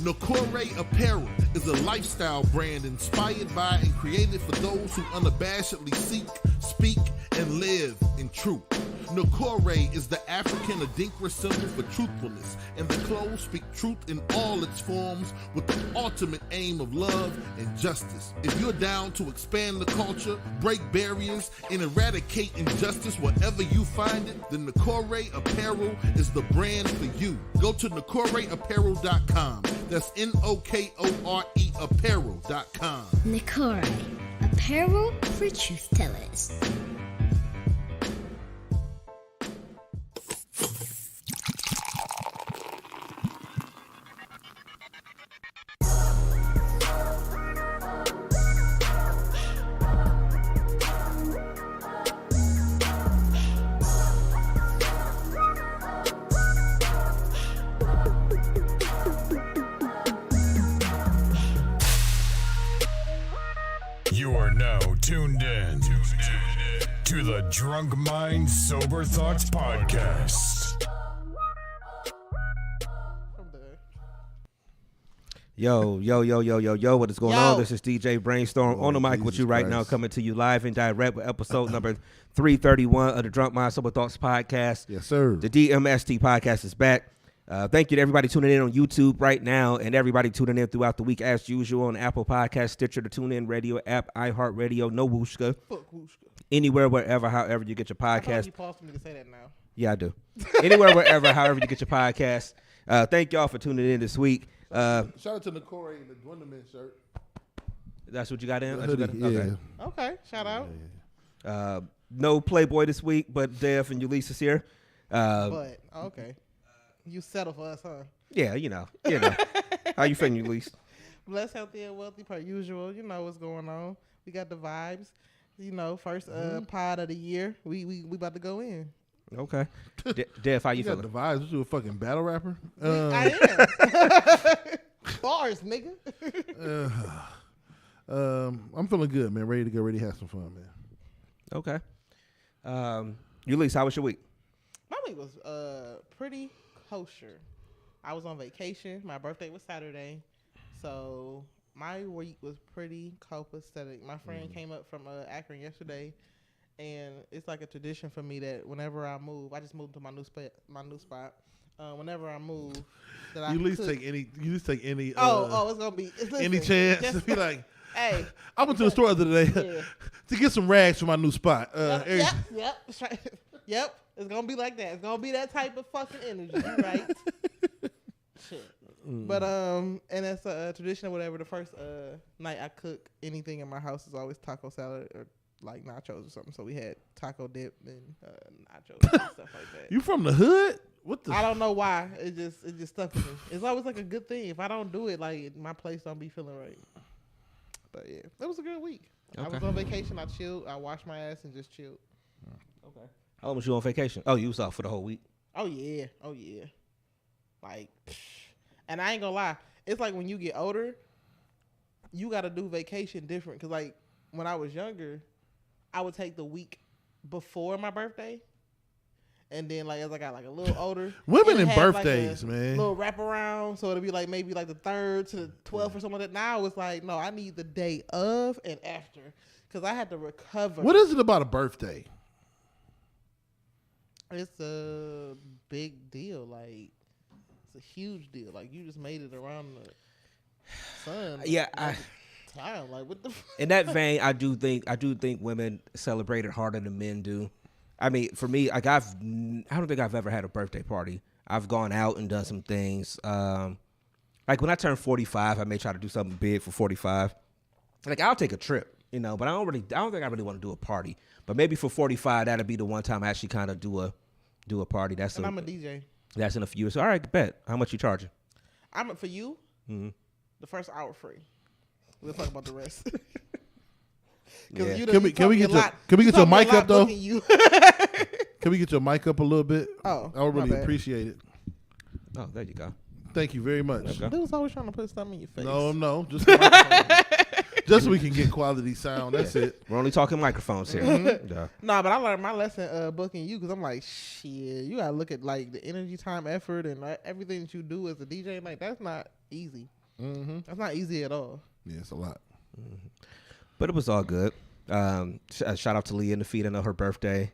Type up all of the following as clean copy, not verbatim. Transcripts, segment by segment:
Nakore Apparel is a lifestyle brand inspired by and created for those who unabashedly seek, speak, and live in truth. Nakore is the African Adinkra symbol for truthfulness, and the clothes speak truth in all its forms with the ultimate aim of love and justice. If you're down to expand the culture, break barriers, and eradicate injustice wherever you find it, then Nakore Apparel is the brand for you. Go to NakoreApparel.com. That's Nokore Apparel.com. Nakore, apparel for truth tellers. You are now tuned in to the Drunk Mind Sober Thoughts Podcast. Yo, what is going on? This is DJ Brainstorm on the mic with you right now, coming to you live and direct with episode number 331 of the Drunk Mind Sober Thoughts Podcast. Yes, sir. The DMST podcast is back. Thank you to everybody tuning in on YouTube right now and everybody tuning in throughout the week as usual on Apple Podcasts, Stitcher, the TuneIn Radio app, iHeartRadio, no Wooshka. Fuck Wooshka. Anywhere, wherever, however you get your podcast. You paused for me to say that now. Yeah, I do. Anywhere, wherever, however you get your podcast. Thank y'all for tuning in this week. Shout out to Nakore and the Dwindleman shirt. That's what you got in? Okay, shout out. No Playboy this week, but Dev and Ulysses is here. But, okay. You settle for us, huh? Yeah, you know. How you feeling, Ulysses? Blessed, healthy, and wealthy per usual. You know what's going on. We got the vibes. You know, first pod of the year. We about to go in. Okay. Dev, how you feeling? Got the vibes. You a fucking battle rapper? I am. Bars, nigga. I'm feeling good, man. Ready to go. Ready to have some fun, man. Okay. Ulysses, how was your week? My week was pretty kosher. I was on vacation. My birthday was Saturday. So my week was pretty copacetic. My friend came up from Akron yesterday, and it's like a tradition for me that whenever I move, I just moved to my new spot. Whenever I move, that I You at least take any. it's gonna be any chance to be like, hey, I went to the store the other day to get some rags for my new spot. Yep, that's right. Yep, it's gonna be like that. It's gonna be that type of fucking energy, you right? Shit. But and it's a tradition or whatever. The first night I cook anything in my house is always taco salad or like nachos or something. So we had taco dip and nachos and stuff like that. You from the hood? What the? I don't know why. It just stuck with me. It's always like a good thing. If I don't do it, like my place don't be feeling right. But yeah, it was a good week. Okay. I was on vacation. I chilled. I washed my ass and just chilled. Okay. How long was you on vacation? Oh, you was off for the whole week? Oh yeah. Like, and I ain't gonna lie. It's like when you get older, you got to do vacation different. Cause like when I was younger, I would take the week before my birthday. And then, like, as I got, like, a little older. Women and like birthdays, man. Little wraparound. So it'll be, like, maybe, like, the 3rd to the 12th or something like that. Now it's like, no, I need the day of and after. Because I had to recover. What is it about a birthday? It's a big deal. Like, it's a huge deal. Like, you just made it around the sun. Yeah, time. Like, what the in that vein, I do think women celebrate it harder than men do. I mean, for me, like I don't think I've ever had a birthday party. I've gone out and done some things. Like when I turn 45, I may try to do something big for 45. Like I'll take a trip, you know, but I don't think I really want to do a party. But maybe for 45, that'll be the one time I actually kind of do a party. I'm a DJ. That's in a few years. So, all right, bet. How much you charging? For you. Mm-hmm. The first hour free. We'll talk about the rest. Yeah. Can we get your mic up though? Can we get your mic up a little bit? Oh, I would really appreciate it. Oh, there you go. Thank you very much. Dude's always trying to put something in your face. No. Just Just so we can get quality sound. That's it. We're only talking microphones here. Yeah. Nah, but I learned my lesson booking you because I'm like, shit, you gotta look at like the energy, time, effort, and everything that you do as a DJ. Like that's not easy. That's not easy at all. Yeah, it's a lot. But it was all good. Shout out to Leah in the feed. I know her birthday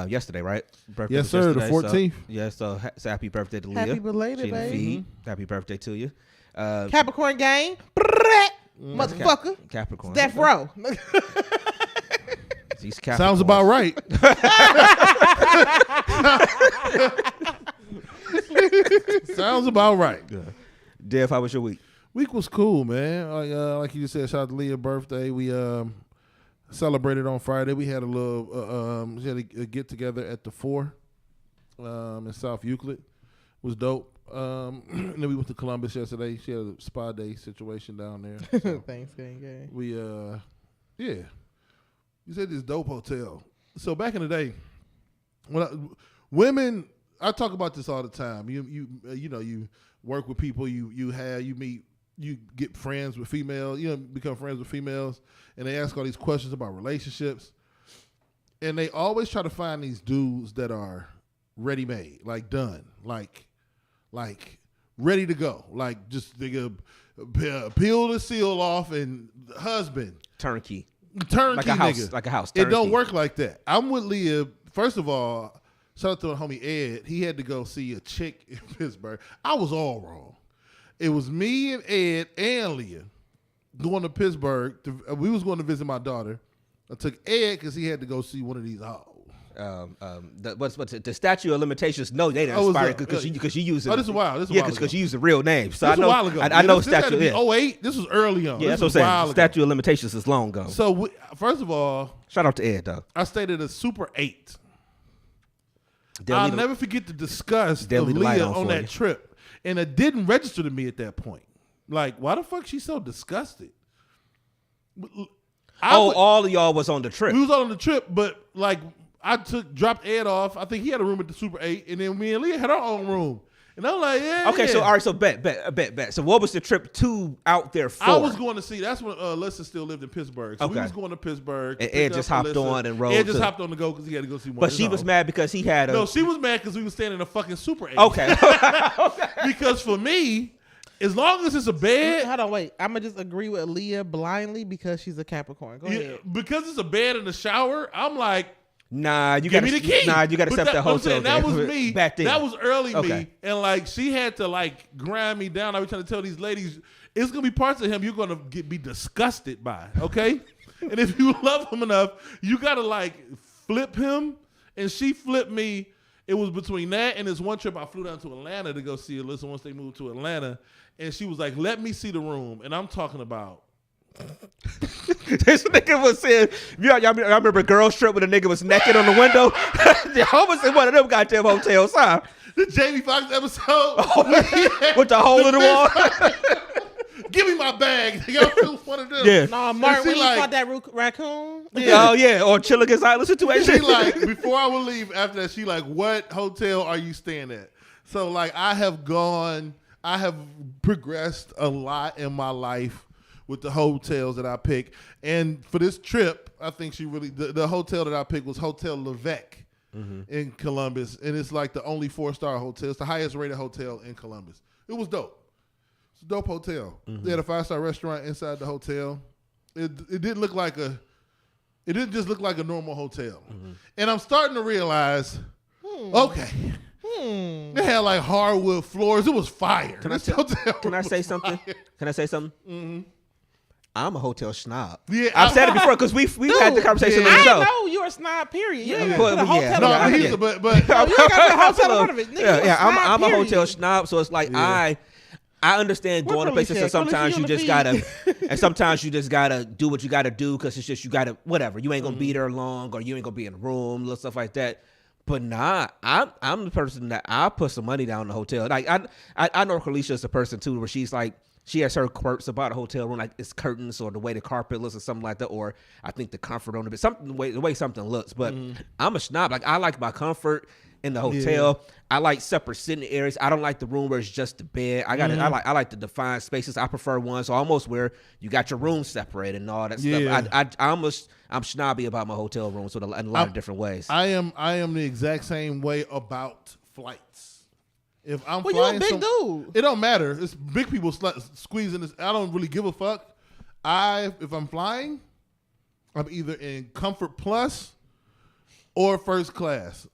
yesterday, right? Birthday Yes, was sir, the yesterday, 14th. So happy birthday to Leah. Happy belated, She in the baby. feed. Happy birthday to you. Capricorn gang, motherfucker, Capricorn. Death Row. These Sounds Capricorns. about right. Sounds about right. Dev, how was your week? Week was cool, man. Like you just said, shout out to Leah's birthday. We celebrated on Friday. We had a little we had a get together at the 4 in South Euclid. It was dope. And then we went to Columbus yesterday. She had a spa day situation down there. So Thanksgiving gang. we yeah. You said this dope hotel. So back in the day, women, I talk about this all the time. You know, you work with people, you meet, you get friends with females, become friends with females, and they ask all these questions about relationships. And they always try to find these dudes that are ready-made, like done, like ready to go. Like just they could peel the seal off and husband. Turnkey. Turnkey Like a house. nigga. Like a house. It don't Turnkey. work like that. I'm with Leah. First of all, shout out to the homie Ed. He had to go see a chick in Pittsburgh. I was all wrong. It was me and Ed and Leah going to Pittsburgh. We was going to visit my daughter. I took Ed because he had to go see one of these hoes. The statute of limitations? No, they didn't Oh, was expire that- because you use it. Oh, this is wild. This is a yeah, while ago. because you use the real name. So This I know. was a while ago. I know this had to statute. be Yeah, 08. This was early on. yeah, This that's what I'm was a while saying. ago. Statute of limitations is long gone. So first of all, Shout out to Ed though. I stayed at a Super 8. They'll I'll leave the- never forget the disgust They'll of leave the light Leah on on for that you. trip. And it didn't register to me at that point. Like, why the fuck she so disgusted? all of y'all was on the trip. We was on the trip, but like I dropped Ed off. I think he had a room at the Super 8, and then me and Leah had our own room. And I'm like, yeah. Okay, so all right, so bet. So what was the trip to out there for? I was going to see. That's when Alyssa still lived in Pittsburgh. So we Okay. was going to Pittsburgh. to And pick Ed up just hopped Alyssa. on and rode Ed just to- hopped on the go because he had to go see one. But of his she was hoes. mad because he had a. No, she was mad because we was standing in a fucking Super 8. Okay. Because for me, as long as it's a bed, Hold on, wait. I'm gonna just agree with Leah blindly because she's a Capricorn. Go yeah, ahead. because it's a bed in the shower, I'm like, Nah, you give got me the key. Nah, you got to But accept that what I'm saying, hotel. that was there. me. back then. That was early Okay. me. And like she had to like grind me down. I was trying to tell these ladies, it's gonna be parts of him you're gonna be disgusted by. Okay, and if you love him enough, you gotta like flip him. And she flipped me. It was between that and this one trip I flew down to Atlanta to go see Alyssa once they moved to Atlanta. And she was like, "Let me see the room." And I'm talking about. This nigga was saying, y'all remember a girls trip when a nigga was naked on the window? I was in one of them goddamn hotels, huh? The Jamie Foxx episode With the hole in the wall. Give me my bag. Y'all feel one of them. Yeah. No, Mark, she when you like- fought that raccoon. Oh yeah, or Chilligan's Island situation. She like, before I would leave after that, she like, what hotel are you staying at? So like I have progressed a lot in my life with the hotels that I pick. And for this trip, I think she really, the hotel that I picked was Hotel Levesque in Columbus. And it's like the only 4-star hotel. It's the highest rated hotel in Columbus. It was dope. It's a dope hotel. They had a 5-star restaurant inside the hotel. It didn't look like it didn't just look like a normal hotel. And I'm starting to realize, okay, they had like hardwood floors. It was fire. Can I say something? Can I say something? Mm-hmm. I'm a hotel snob. Yeah, I've said it before because we've had the conversation yeah. on the I show. know you're a snob. Period. You ain't But- put a yeah. hotel. No, in front of he's it. but No, you ain't got to put a hotel in front of it. Nigga, Yeah, you yeah. a snob, I'm a period. hotel snob, so it's like I understand What going to really places, said? and sometimes Really you see just on the gotta, and sometimes you just gotta do what you gotta do because it's just you gotta whatever. You ain't gonna be there long, or you ain't gonna be in a room, little stuff like that. But nah, I'm the person that I put some money down in the hotel. Like I know Carlicia is a person too, where she's like. She has her quirks about a hotel room, like it's curtains or the way the carpet looks or something like that, or I think the comfort on it, something the way something looks. But I'm a snob. Like I like my comfort, in the hotel. I like separate sitting areas. I don't like the room where it's just the bed. I like the defined spaces. I prefer ones almost where you got your room separated and all that stuff. I'm snobby about my hotel rooms in a lot of different ways. I am the exact same way about flights. If I'm Well, flying, you a big dude. It don't matter. It's big people squeezing this. I don't really give a fuck. If I'm flying, I'm either in Comfort Plus or first class.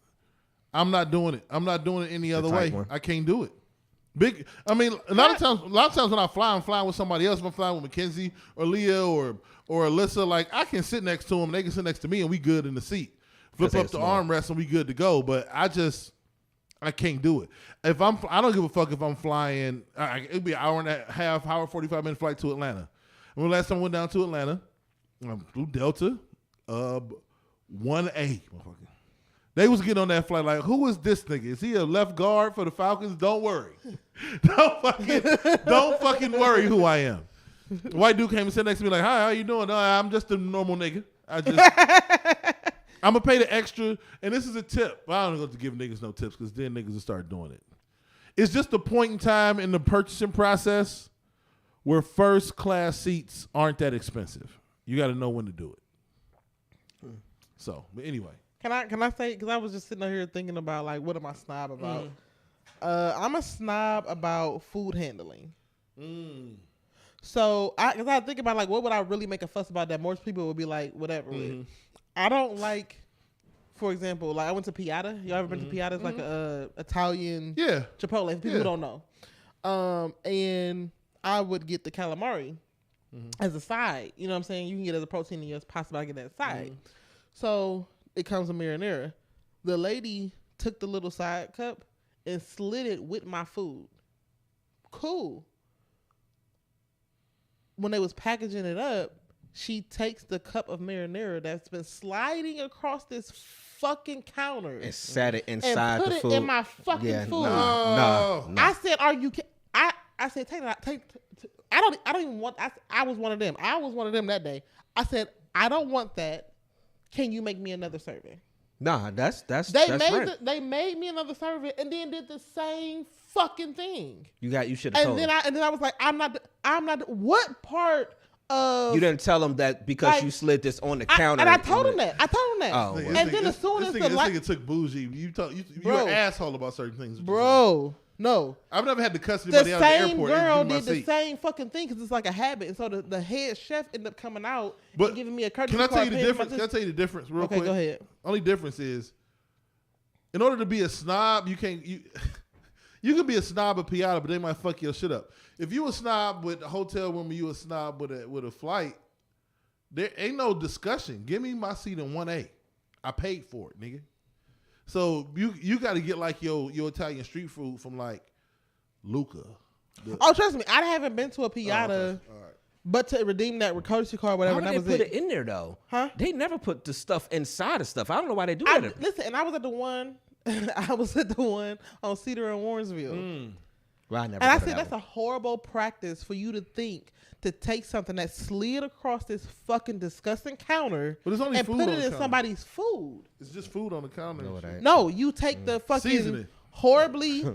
I'm not doing it. I'm not doing it any other way. I can't do it. A lot of times when I fly, I'm flying with somebody else. If I'm flying with Mackenzie or Leah or Alyssa, like I can sit next to them, they can sit next to me, and we good in the seat. Flip up the armrest and we good to go. But I can't do it. I don't give a fuck if I'm flying. It'd be an hour and a half, 45-minute flight to Atlanta. When the last time I went down to Atlanta, flew Delta, 1A. They was getting on that flight like, who is this nigga? Is he a left guard for the Falcons? Don't worry. Don't fucking worry who I am. The white dude came and sat next to me like, hi, how you doing? No, I'm just a normal nigga. I'm going to pay the extra, and this is a tip. I don't going to give niggas no tips because then niggas will start doing it. It's just a point in time in the purchasing process where first class seats aren't that expensive. You got to know when to do it. So, but anyway. Can I say, because I was just sitting here thinking about, like, what am I snob about? I'm a snob about food handling. So, because I think about, like, what would I really make a fuss about that most people would be like, whatever with. I don't like, for example, like, I went to Piata. You ever been to Piata? It's like a Italian Chipotle, for people who don't know. And I would get the calamari as a side. You know what I'm saying? You can get it as a protein in your pasta, but I get that side. So it comes with marinara. The lady took the little side cup and slid it with my food. Cool. When they was packaging it up, she takes the cup of marinara that's been sliding across this fucking counter and sat it inside and the food. put it in my fucking food. No. I said, "Are you?" I said, "Take it out." I don't even want. I was one of them. I was one of them that day. I said, "I don't want that. Can you make me another serving?" Nah, that's They made me another serving and then did the same fucking thing. You should have told them. And then I was like, I'm not. What part of you didn't tell them that because you slid this on the counter? And I told him that. Oh, and then as soon as this nigga took bougie. You're an asshole about certain things, bro. No, I've never had to cuss anybody out at the airport. The same girl did the same fucking thing because it's like a habit, and so the head chef ended up coming out and giving me a courtesy card. Can I tell you the difference? Can I tell you the difference real quick? Okay, go ahead. Only difference is, in order to be a snob, you can be a snob at Piata, but they might fuck your shit up. If you a snob with a hotel room, or you a snob with a flight, there ain't no discussion. Give me my seat in 1A. I paid for it, nigga. So you got to get like your Italian street food from like Luca. Trust me, I haven't been to a Piata, okay. But to redeem that courtesy card, whatever. How did they put it in there though? Huh? They never put the stuff inside of stuff. I don't know why they do that. Listen, and I was at the one. I was at the one on Cedar and Warrensville. Well, I said that's a horrible practice for you to think to take something that slid across this fucking disgusting counter and put it in somebody's food. It's just food on the counter. No, you take the fucking horribly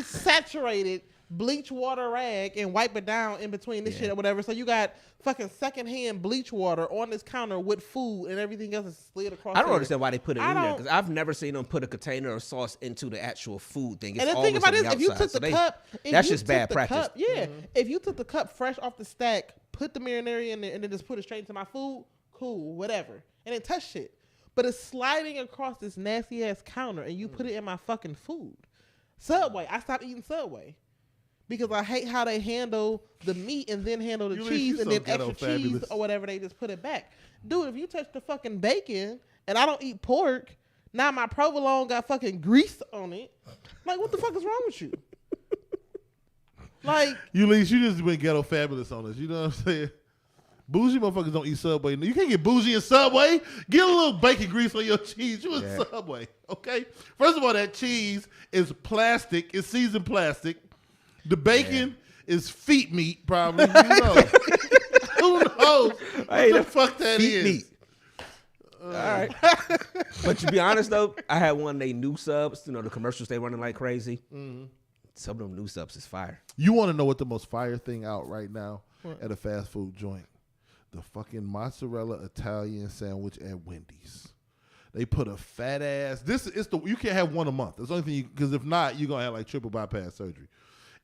saturated bleach water rag and wipe it down in between this shit or whatever. So you got fucking secondhand bleach water on this counter with food and everything else is slid across. I don't understand why they put it in there because I've never seen them put a container of sauce into the actual food thing. It's and the thing about it is, if you took the cup, that's just bad practice. If you took the cup fresh off the stack, put the marinara in there, and then just put it straight into my food, cool, whatever, and then touch shit. But it's sliding across this nasty ass counter, and you put it in my fucking food. Subway, I stopped eating Subway. Because I hate how they handle the meat and then handle the cheese and then extra cheese or whatever, they just put it back. Dude, if you touch the fucking bacon and I don't eat pork, now my provolone got fucking grease on it. Like, what the fuck is wrong with you? Like, you just went ghetto fabulous on us. You know what I'm saying? Bougie motherfuckers don't eat Subway. You can't get bougie in Subway. Get a little bacon grease on your cheese. You in Subway, okay? First of all, that cheese is plastic. It's seasoned plastic. The bacon is feet meat, probably. Who knows? Who knows what the fuck that is? Meat. All right. But to be honest though, I had one of they new subs. You know the commercials they running like crazy. Some of them new subs is fire. You want to know what the most fire thing out right now at a fast food joint? The fucking mozzarella Italian sandwich at Wendy's. They put a fat ass. You can't have one a month. That's the only thing because if not, you're gonna have like triple bypass surgery.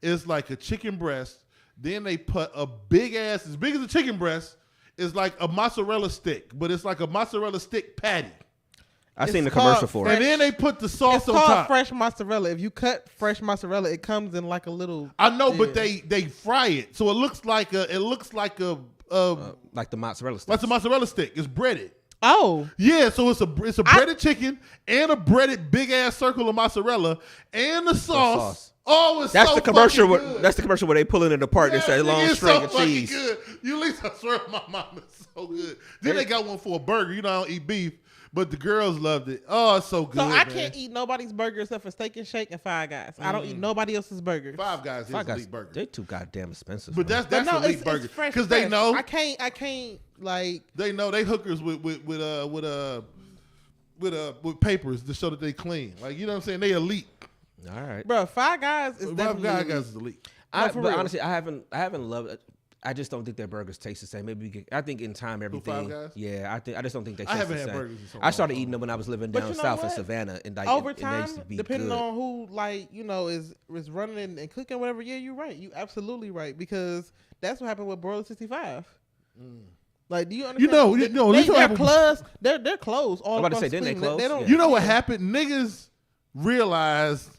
It's like a chicken breast. Then they put a big ass, as big as a chicken breast, is like a mozzarella stick, but it's like a mozzarella stick patty. I seen the called commercial for fresh- it. And then they put the sauce It's on called top. fresh mozzarella. If you cut fresh mozzarella, it comes in like a little. I know, but Yeah. they fry it, so it looks like a Like the mozzarella sticks. like a mozzarella stick. It's breaded. Oh, Yeah, so it's a breaded chicken and a breaded big ass circle of mozzarella and the sauce. sauce. Oh, it's That's so the commercial. fucking good. That's the commercial where they pulling it apart and say nigga, long it's string so of fucking cheese. Good. You at least I swear my mom is so good. Then they got one for a burger. You know I don't eat beef, but the girls loved it. Oh, it's so good. so I man. can't eat nobody's burger except for Steak and Shake and Five Guys. I don't eat nobody else's burgers. Five Guys is Five Guys, elite burger. they too goddamn expensive. But man. that's But no, elite it's burger fresh, because they fresh. know I can't like. they know they hookers with papers to show that they clean. Like you know what I'm saying? They elite. All right. Bro, Five Guys is Five definitely Guys elite. is elite. But for real. honestly, I haven't loved it. I just don't think their burgers taste the same. Maybe I think in time everything. Five Guys? Yeah, I just don't think they taste I haven't the had same. burgers in so I started long. eating them when I was living But down you know south in what? Savannah, and like Over and they time, used to be depending good. on who is running and cooking whatever. Yeah, you're right. You absolutely right because that's what happened with Broiler 65. Like, do you understand? this they're happened- closed. They're closed. All I'm about to across say, didn't they Cleveland. close? don't. Yeah. You know what happened? Niggas realized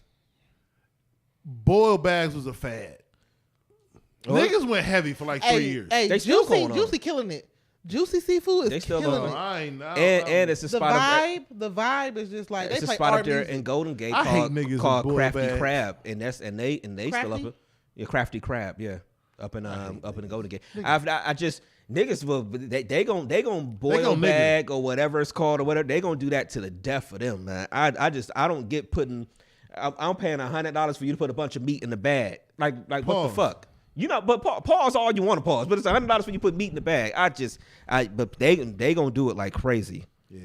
boiled bags was a fad. What? Niggas went heavy for like 3 years. Hey, They still Juicy, going on. Juicy killing it. Juicy Seafood They is still killing going it. on. I ain't know. And it's a The spot. vibe is just like It's they a play spot R up there music. in Golden Gate I hate called, niggas called in boiled Crafty bags. Crab, and they still up. Crafty? Yeah, Crafty Crab. Yeah, up in the Golden Gate. I just niggas will they gon' boil nigga. bag or whatever it's called or whatever. They gonna do that to the death for them, man. I don't get putting. I'm paying $100 for you to put a bunch of meat in the bag. Like what the Pause. fuck. You know, but pause all you want to pause. But it's $100 for you to put meat in the bag. But they gonna do it like crazy. Yeah.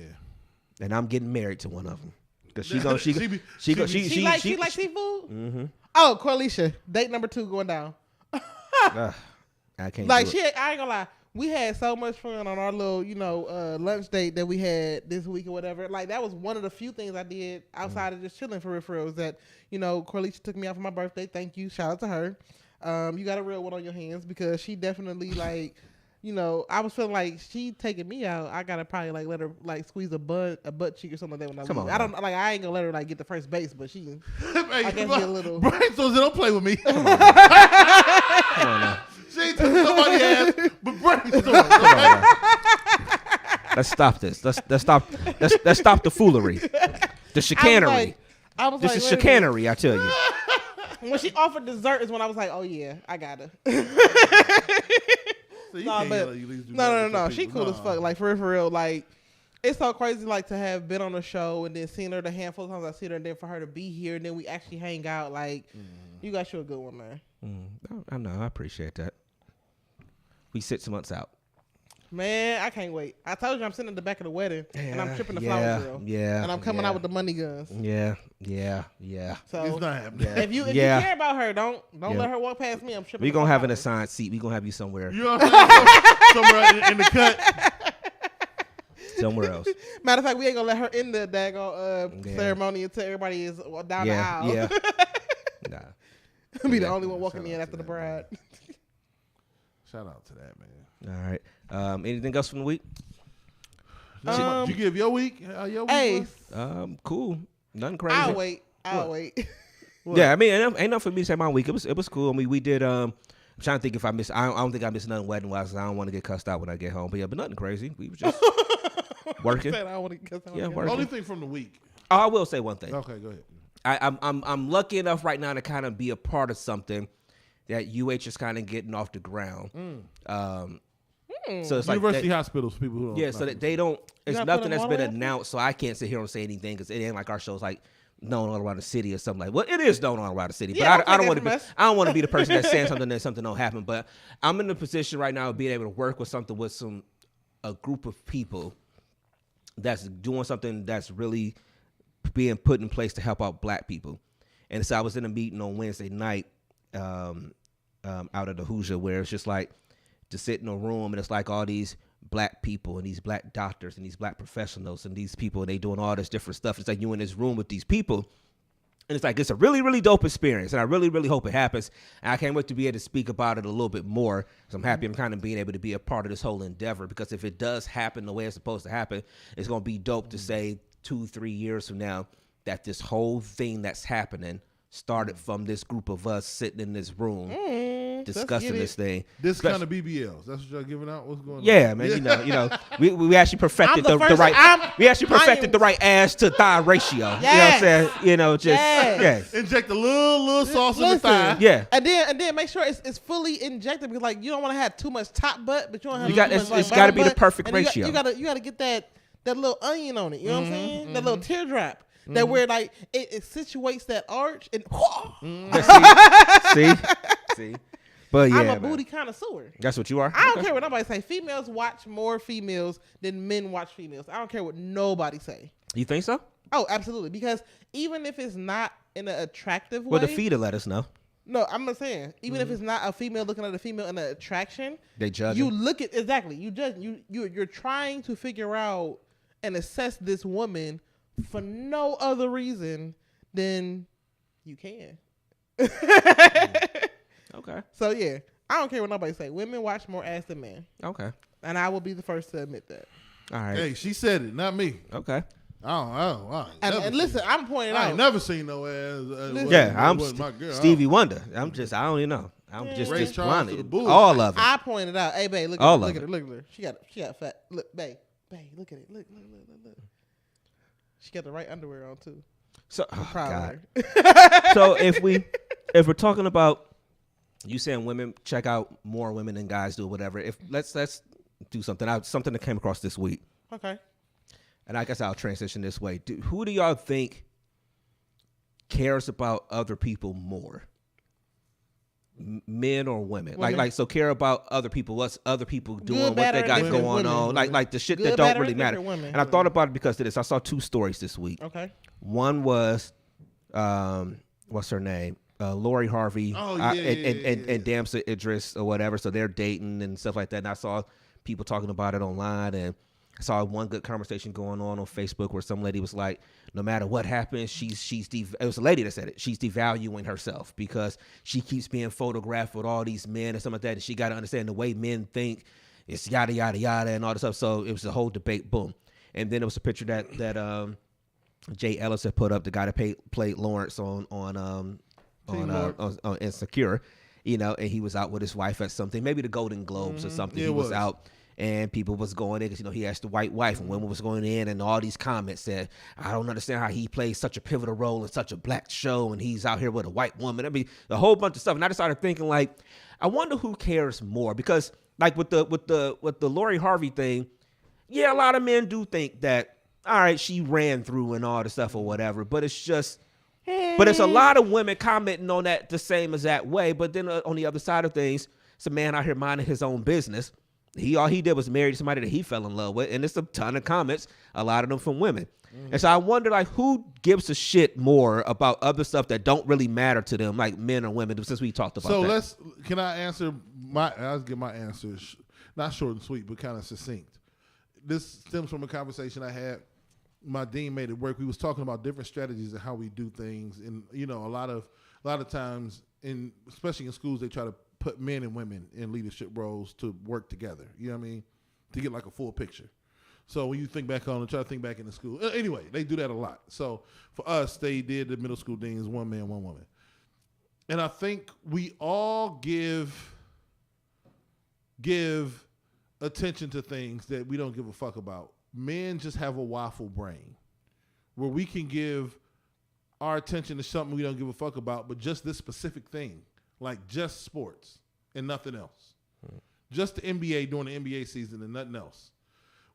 And I'm getting married to one of them because She She like seafood. Mm-hmm. Oh, Corlisha, date number 2 going down. I can't. Like do it. I ain't gonna lie. We had so much fun on our little, lunch date that we had this week or whatever. Like that was one of the few things I did outside of just chilling for real. Was that Corlisha took me out for my birthday. Thank you. Shout out to her. You got a real one on your hands because she definitely like, I was feeling like she taking me out. I gotta probably like let her like squeeze a butt cheek or something like that when I Come leave. on, I don't like I ain't gonna let her like get the first base, but she Hey, I guess be a little. Brian Stone said, don't play with me. Come on now. She ain't took somebody's ass, but Brian Stone. Come on now. Let's stop this. Let's stop the foolery. The chicanery. I was This like, is wait a minute. chicanery, I tell you. When she offered dessert is when I was like, oh yeah, I got her. So you Nah, can't but let you leave no. people. She cool as fuck. Like for real. Like it's so crazy. Like to have been on the show and then seen her the handful of times I see her, and then for her to be here and then we actually hang out. Like you got you a good one, man. I know. I appreciate that. We 6 months out. Man, I can't wait. I told you I'm sitting in the back of the wedding and I'm tripping the yeah, flower girl. yeah, And I'm coming yeah. out with the money guns. Yeah. So It's not happening. if you Yeah. care about her, don't Yeah. let her walk past me. I'm tripping. We the gonna fuck have out. an assigned seat. We gonna have you somewhere, You know what I'm saying? Somewhere in the cut. somewhere else. Matter of fact, we ain't gonna let her in the daggone Yeah. ceremony until everybody is down the Yeah, aisle. yeah. Nah. Be the Yeah. only one walking Shout in out after to the that, bride. Shout out to that, man. All right. Anything else from the week? Did you give your week? Your week Hey, was? Cool. Nothing crazy. I'll wait. I'll wait. Yeah, I mean, ain't enough for me to say my week. It was cool. I mean, we did. I'm trying to think if I missed. I don't think I missed nothing wedding wise. I don't want to get cussed out when I get home. But yeah, but nothing crazy. We was just working. Said I wanna guess I wanna Yeah, guess. working. Only thing from the week. Oh, I will say one thing. Okay, go ahead. I'm lucky enough right now to kind of be a part of something that UH is kind of getting off the ground. So it's like University that, hospitals, for people who don't yeah, know. so that they don't. It's gotta put nothing them that's all been the way up? announced, so I can't sit here and say anything because it ain't like our show's like known all around the city or something like. Well, it is known all around the city, Yeah, but I don't want to take be. that from us. I don't want to be the person that's saying something that something don't happen. But I'm in the position right now of being able to work with something with a group of people that's doing something that's really being put in place to help out black people. And so I was in a meeting on Wednesday night out of the Hoosier, where it's just like to sit in a room and it's like all these black people and these black doctors and these black professionals and these people, and they doing all this different stuff. It's like you in this room with these people, and it's like it's a really, really dope experience, and I really, really hope it happens. And I can't wait to be able to speak about it a little bit more. So I'm happy I'm kind of being able to be a part of this whole endeavor, because if it does happen the way it's supposed to happen, it's going to be dope to say 2-3 years from now that this whole thing that's happening started from this group of us sitting in this room discussing this thing. This kind of BBLs. That's what y'all giving out. What's going on? Yeah, man. You know, we actually perfected the right. We actually perfected the right ass to thigh ratio. Yes. You know what I'm saying? You know, just Yes. Inject a little sauce in the thigh. Yeah. And then make sure it's fully injected, because like you don't want to have too much top butt, but you don't have it's got to be the perfect and ratio. You gotta get that little onion on it. You know what I'm saying? That little teardrop. That where like it situates that arch and See. But yeah, I'm a man. booty connoisseur. That's what you are. I don't care what nobody say. Females watch more females than men watch females. I don't care what nobody say. You think so? Oh, absolutely. Because even if it's not in an attractive way. Well, the feeder let us know. No, I'm not saying. Even if it's not a female looking at a female in an attraction, They judge. you look at exactly. You judge. You're trying to figure out and assess this woman for no other reason than you can. Okay. So yeah, I don't care what nobody say. Women watch more ass than men, Okay. and I will be the first to admit that. All right. Hey, she said it, not me. Okay. I ain't never And listen, seen- I'm pointing I out. ain't never seen no ass. Yeah, I'm my girl. Stevie Wonder. I don't even know. I'm just Ray Charles to the blinded. bullshit. All of it. I pointed out. Hey, babe, look All at her. of Look at it. her. Look at her. She got fat. Look, babe, look at it. Look. She got the right underwear on too. So, Proud God. of her. So if we're talking about you saying women check out more women than guys do, whatever. If let's do something. Something that came across this week, Okay. and I guess I'll transition this way. Who do y'all think cares about other people more? Men or women? Women. Like so care about other people, what's other people doing, Good, what bad, they or got indifferent going on, women. like the shit Good, that don't bad, or really matter. indifferent women. And I thought about it because of this. I saw 2 stories this week. Okay. One was what's her name? Lori Harvey and Damson Idris or whatever. So they're dating and stuff like that. And I saw people talking about it online, and I saw one good conversation going on Facebook where some lady was like, no matter what happens, it was a lady that said it. She's devaluing herself because she keeps being photographed with all these men and something like that. And she got to understand the way men think. It's yada, yada, yada and all this stuff. So it was a whole debate. Boom. And then it was a picture that Jay Ellis had put up, the guy that played Lawrence on Insecure, you know, and he was out with his wife at something, maybe the Golden Globes or something. He was out, and people was going in because, you know, he has the white wife, and women was going in, and all these comments said, I don't understand how he plays such a pivotal role in such a black show, and he's out here with a white woman. I mean, a whole bunch of stuff. And I just started thinking, like, I wonder who cares more, because like with the Lori Harvey thing, yeah, a lot of men do think that, all right, she ran through and all the stuff or whatever, but it's just, but it's a lot of women commenting on that the same exact way. But then on the other side of things, it's a man out here minding his own business. All he did was marry somebody that he fell in love with, and it's a ton of comments, a lot of them from women. And so I wonder, like, who gives a shit more about other stuff that don't really matter to them, like men or women, since we talked about that. So can I answer I'll give my answers, not short and sweet, but kind of succinct. This stems from a conversation I had. My dean made it work. We was talking about different strategies and how we do things, and you know, a lot of times, especially in schools, they try to put men and women in leadership roles to work together. You know what I mean? To get like a full picture. So when you think back on it, try to think back in the school. Anyway, they do that a lot. So for us, they did the middle school deans, 1 man, 1 woman, and I think we all give attention to things that we don't give a fuck about. Men just have a waffle brain where we can give our attention to something we don't give a fuck about, but just this specific thing, like just sports and nothing else. Just the NBA during the NBA season and nothing else.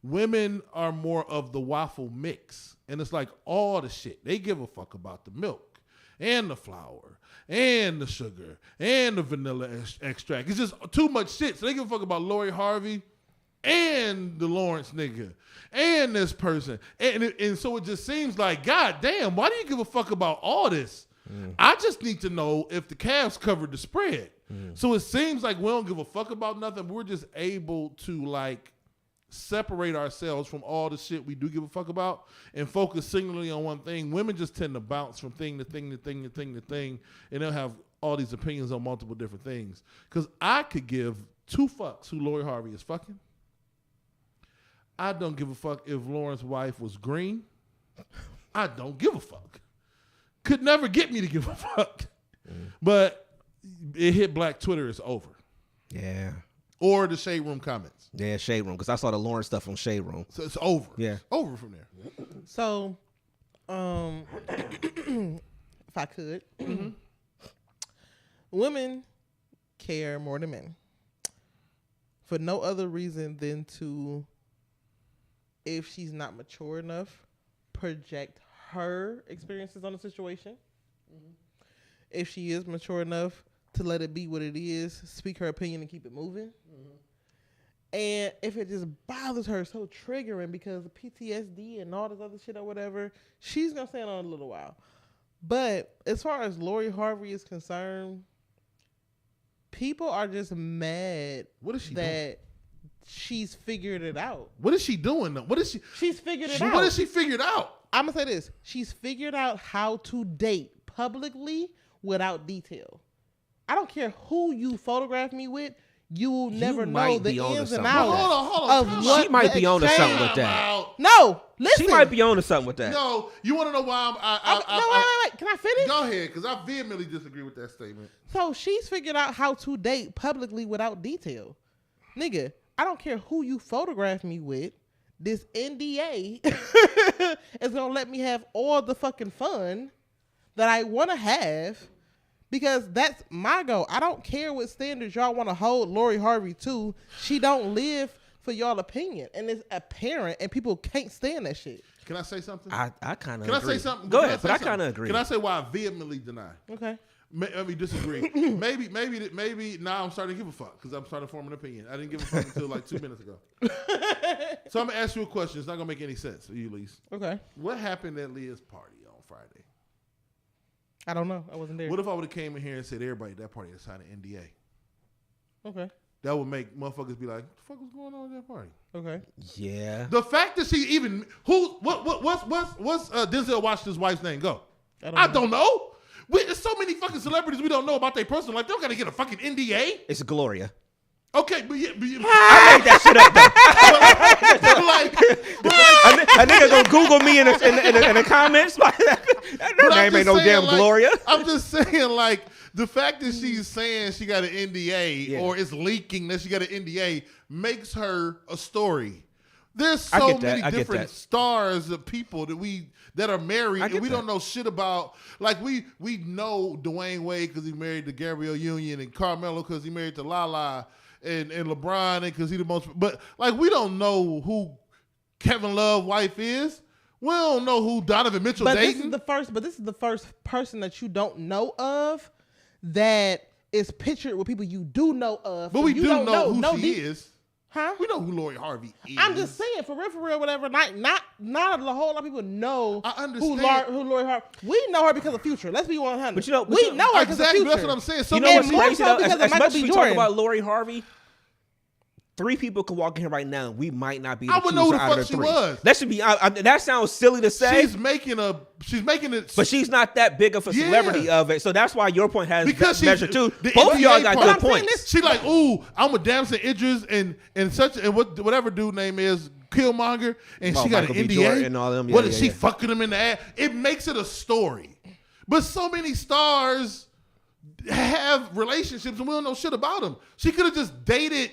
Women are more of the waffle mix, and it's like all the shit. They give a fuck about the milk and the flour and the sugar and the vanilla extract. It's just too much shit. So they give a fuck about Lori Harvey and the Lawrence nigga and this person. And so it just seems like, God damn, why do you give a fuck about all this? I just need to know if the Cavs covered the spread. So it seems like we don't give a fuck about nothing. We're just able to like separate ourselves from all the shit we do give a fuck about and focus singularly on one thing. Women just tend to bounce from thing to thing to thing to thing to thing, and they'll have all these opinions on multiple different things. Because I could give two fucks who Lori Harvey is fucking. I don't give a fuck if Lauren's wife was green. I don't give a fuck. Could never get me to give a fuck. But it hit Black Twitter, it's over. Yeah. Or the Shade Room comments. Yeah, Shade Room, because I saw the Lauren stuff on Shade Room. So it's over. Yeah. It's over from there. So, if I could, women care more than men for no other reason than to, if she's not mature enough, project her experiences on the situation. If she is mature enough to let it be what it is, speak her opinion and keep it moving. And if it just bothers her so triggering because of PTSD and all this other shit or whatever, she's going to stand on a little while. But as far as Lori Harvey is concerned, people are just mad What is she that she's figured it out. What is she doing though? What is she? She's figured it out. What has she figured out? I'm going to say this. She's figured out how to date publicly without detail. I don't care who you photograph me with. You will never know might the be onto ins and something. outs Hold on. of Time what She might the be onto exchange- something with that. Out. No, listen. She might be onto something with that. No, you want to know why wait. Can I finish? Go ahead, because I vehemently disagree with that statement. So she's figured out how to date publicly without detail. Nigga, I don't care who you photograph me with. This NDA is going to let me have all the fucking fun that I want to have because that's my goal. I don't care what standards y'all want to hold Lori Harvey to. She don't live for y'all opinion. And it's apparent and people can't stand that shit. Can I say something? I kind of Can agree. I say something? Go Can ahead, say but I something? kind of agree. Can I say why I vehemently deny? Okay. Let me disagree. maybe now I'm starting to give a fuck because I'm starting to form an opinion. I didn't give a fuck until like 2 minutes ago. So I'm gonna ask you a question. It's not gonna make any sense for you, Lise. Okay. What happened at Leah's party on Friday? I don't know. I wasn't there. What if I would have came in here and said everybody at that party had signed an NDA? Okay. That would make motherfuckers be like, "What the fuck was going on at that party?" Okay. Yeah. The fact that she even what's Denzel Washington's wife's name? Go. I don't know. There's so many fucking celebrities we don't know about their personal life. They don't gotta get a fucking NDA. It's Gloria. Okay, but I made that shit up though. A nigga gonna Google me in the comments. Her name ain't no damn Gloria. I'm just saying, like, the fact that she's saying she got an NDA or it's leaking that she got an NDA makes her a story. There's so many different stars of people that are married and we don't know shit about. Like we know Dwayne Wade because he married to Gabrielle Union and Carmelo because he married to Lala and LeBron because he the most. But like we don't know who Kevin Love's wife is. We don't know who Donovan Mitchell dating. This is the first person that you don't know of that is pictured with people you do know of. But we you do don't know who she is. Huh? We know who Lori Harvey is. I'm just saying, for real, whatever. Not a whole lot of people know I understand. who Lori Harvey. We know her because of Future. Let's be 100. But you know, we know her because of exactly. Future. That's what I'm saying. So You know what's more crazy so though? because of As Michael much as B. we talk Jordan. about Lori Harvey, 3 people could walk in here right now. We might not be. I wouldn't know who the out of fuck she 3. was. That should be. That sounds silly to say. She's making it. But she's not that big of a celebrity of it, so that's why your point has Because measure too. the Both of y'all NBA got part. good I'm saying points. She like, ooh, I'm a Damson Idris and whatever dude name is Killmonger, and Oh, she got Michael an B. NDA. Jordan and all them. What is she fucking him in the ass? It makes it a story. But so many stars have relationships and we don't know shit about them. She could have just dated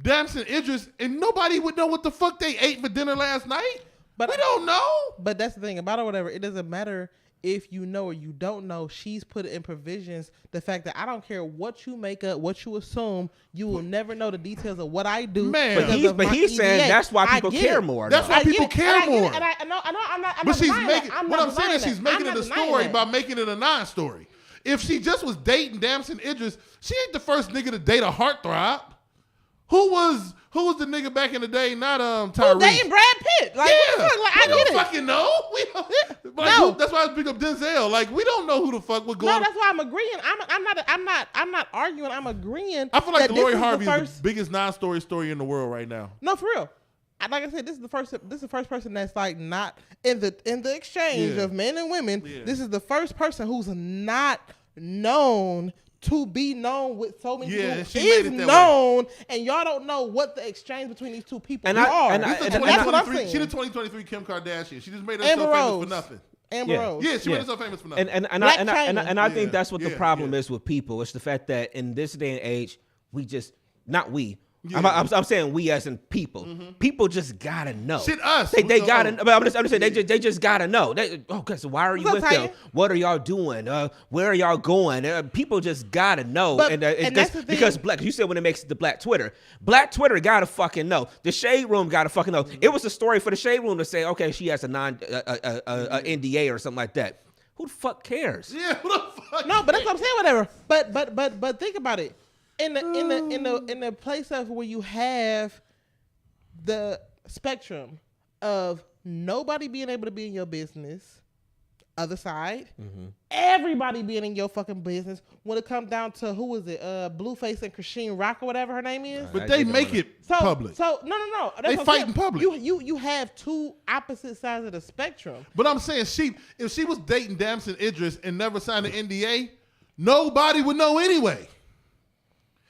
Damson Idris and nobody would know what the fuck they ate for dinner last night. But we don't know. But that's the thing about it, whatever. It doesn't matter if you know or you don't know. She's put in provisions the fact that I don't care what you make up, what you assume, you will never know the details of what I do. Man. But he's saying that's why people care more. That's though. why people care more. And I know, I'm not. But she's denying making. that. What I'm saying is she's making it a story that. by making it a non-story. If she just was dating Damson Idris, she ain't the first nigga to date a heartthrob. Who was the nigga back in the day? Not Who's Tyrese. dating Brad Pitt? Like, what the fuck? Like, I we don't get it. fucking know. We don't, like, No. that's why I pick up Denzel. Like, we don't know who the fuck was going. No, that's why I'm agreeing. I'm not arguing. I'm agreeing. I feel like that Lori this is Harvey the is first. the biggest non-story story in the world right now. No, for real. Like I said, this is the first person that's like not in the exchange of men and women. Yeah. This is the first person who's not known to be known with so many Yeah, people she is made it that known, and y'all don't know what the exchange between these two people And are. That's That's what I'm 2023 saying. She the 2023 Kim Kardashian. She just made Amber herself famous Rose. for nothing. Amber Yeah. Rose. Yeah, she Yeah. made herself famous for nothing. And Black I think Yeah, that's what the yeah, problem yeah. is with people. It's the fact that in this day and age, we just not we. Yeah. I'm saying we as in people. People just gotta know. Shit, us. They We gotta. don't know. But I'm just saying they just gotta know. Okay, so why are you What's with up, them? Titan? What are y'all doing? Where are y'all going? People just gotta know. But- and and that's the thing. because black. You said when it makes the Black Twitter gotta fucking know. The Shade Room gotta fucking know. It was a story for the Shade Room to say, okay, she has a NDA or something like that. Who the fuck cares? Yeah, who the fuck? No, but that's what I'm saying. Whatever. But think about it. In the place of where you have the spectrum of nobody being able to be in your business, other side, everybody being in your fucking business. When it comes down to who is it, Blueface and Christine Rock or whatever her name is. But they make it public. So no. That's They what I'm fight saying. in public. You have two opposite sides of the spectrum. But I'm saying if she was dating Damson Idris and never signed an NDA, nobody would know anyway.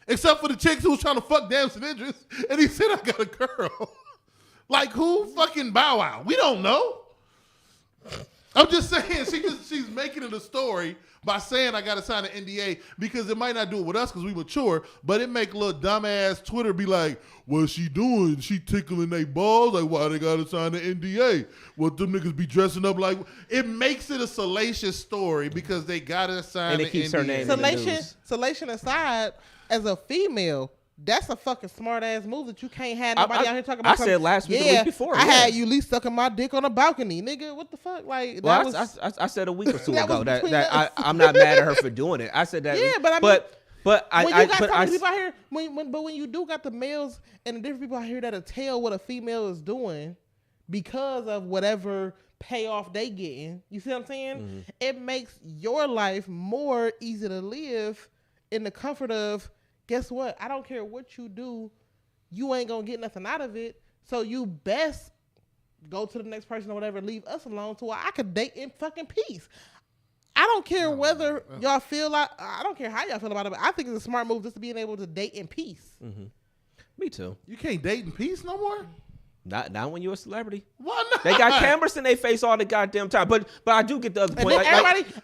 Except for the chicks who was trying to fuck Damson Idris, and he said, I got a girl. Like, who fucking Bow Wow? We don't know. I'm just saying, she's making it a story by saying I got to sign an NDA because it might not do it with us because we mature, but it make little dumbass Twitter be like, what's she doing? She tickling they balls? Like, why they got to sign an NDA? What them niggas be dressing up like? It makes it a salacious story because they got to sign And it an keeps NDA. her name in the news. Salation aside, as a female, that's a fucking smart ass move that you can't have nobody out here talking about. I said last week, the week before, I yeah. had you least sucking my dick on a balcony, nigga. What the fuck? Like, Well, that was, I said a week or two That ago was that between us. I'm not mad at her for doing it. I said that. Yeah, but I mean, but when you I got but so I many people out here, when you do got the males and the different people out here that'll tell what a female is doing because of whatever payoff they getting, you see what I'm saying? Mm-hmm. It makes your life more easy to live in the comfort of, guess what? I don't care what you do, you ain't gonna get nothing out of it. So you best go to the next person or whatever, leave us alone so I could date in fucking peace. I don't care whether y'all feel like, I don't care how y'all feel about it, but I think it's a smart move just to being able to date in peace. me too. You can't date in peace no more? Not when you're a celebrity. Why not? They got cameras in their face all the goddamn time. But I do get the other And point. then if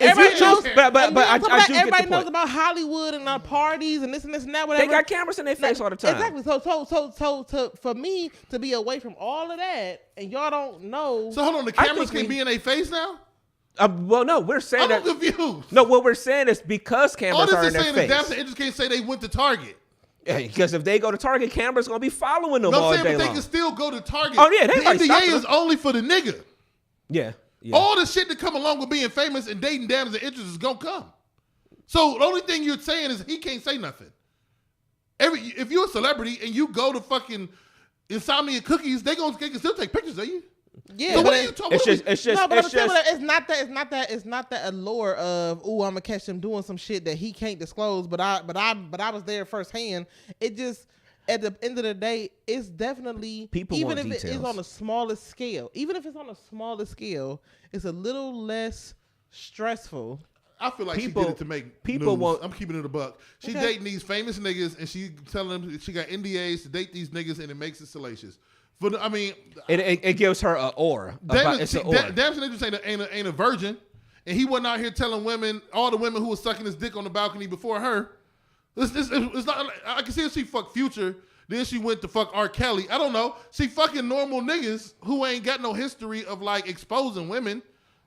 everybody you knows. choose- but and then I on top of that, do get everybody the knows point. about Hollywood and parties and this and that, They whatever. got cameras in their face all the time. Exactly. So for me to be away from all of that and y'all don't know. So hold on, the I cameras think can be in their face now? Well, no, we're saying I'm that. confused. No, what we're saying is because All cameras this are in is their saying is face. Damson Idris can't say they went to Target. Because if they go to Target, cameras gonna be following them No, all I'm saying, day but they long. can still go to Target. Oh, yeah, they the might stop NDA is them. only for the nigga. Yeah. All the shit that come along with being famous and dating Damson Idris is gonna come. So the only thing you're saying is he can't say nothing. If you're a celebrity and you go to fucking Insomnia Cookies, they can still take pictures of you. Yeah, So but what are you talking It's just, no, but I'm it's saying just. it's not that allure of I'm gonna catch him doing some shit that he can't disclose, but I was there firsthand. It just at the end of the day, it's definitely People even want if it is details. on the smallest scale, it's a little less stressful. I feel like People- she did it to make people news. want- I'm keeping it a buck. She Okay. dating these famous niggas and she telling them she got NDAs to date these niggas and it makes it salacious. It gives her an aura. It's an aura. Damson Idris ain't a virgin, and he wasn't out here telling women, all the women who was sucking his dick on the balcony before her. It's not. I can see if she fucked Future, then she went to fuck R. Kelly. I don't know. She fucking normal niggas who ain't got no history of like exposing women.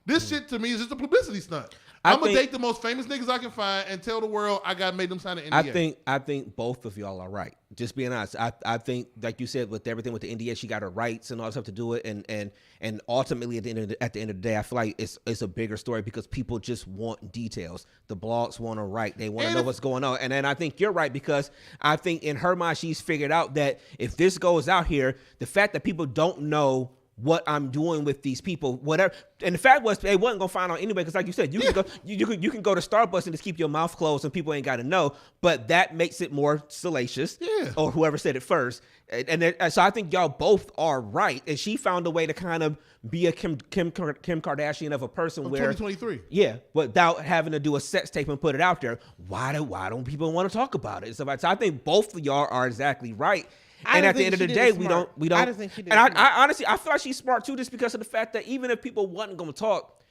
This shit to me is just a publicity stunt. I'm gonna date the most famous niggas I can find and tell the world I got made them sign an NDA. I think both of y'all are right. Just being honest, I think like you said with everything with the NDA, she got her rights and all that stuff to do it, and ultimately at the end of the day, I feel like it's a bigger story because people just want details. The blogs want to write, they want to know what's going on, and then I think you're right because I think in her mind she's figured out that if this goes out here, the fact that people don't know what I'm doing with these people, whatever. And the fact was, they wasn't gonna find out anyway, because like you said, you can go to Starbucks and just keep your mouth closed, and people ain't got to know. But that makes it more salacious, or whoever said it first. So I think y'all both are right, and she found a way to kind of be a Kim Kardashian of a person where 2023, without having to do a sex tape and put it out there. Why don't people want to talk about it? So I think both of y'all are exactly right. And at the end of the day, we don't. I just think she did. And I honestly, I feel like she's smart too, just because of the fact that even if people wasn't gonna talk,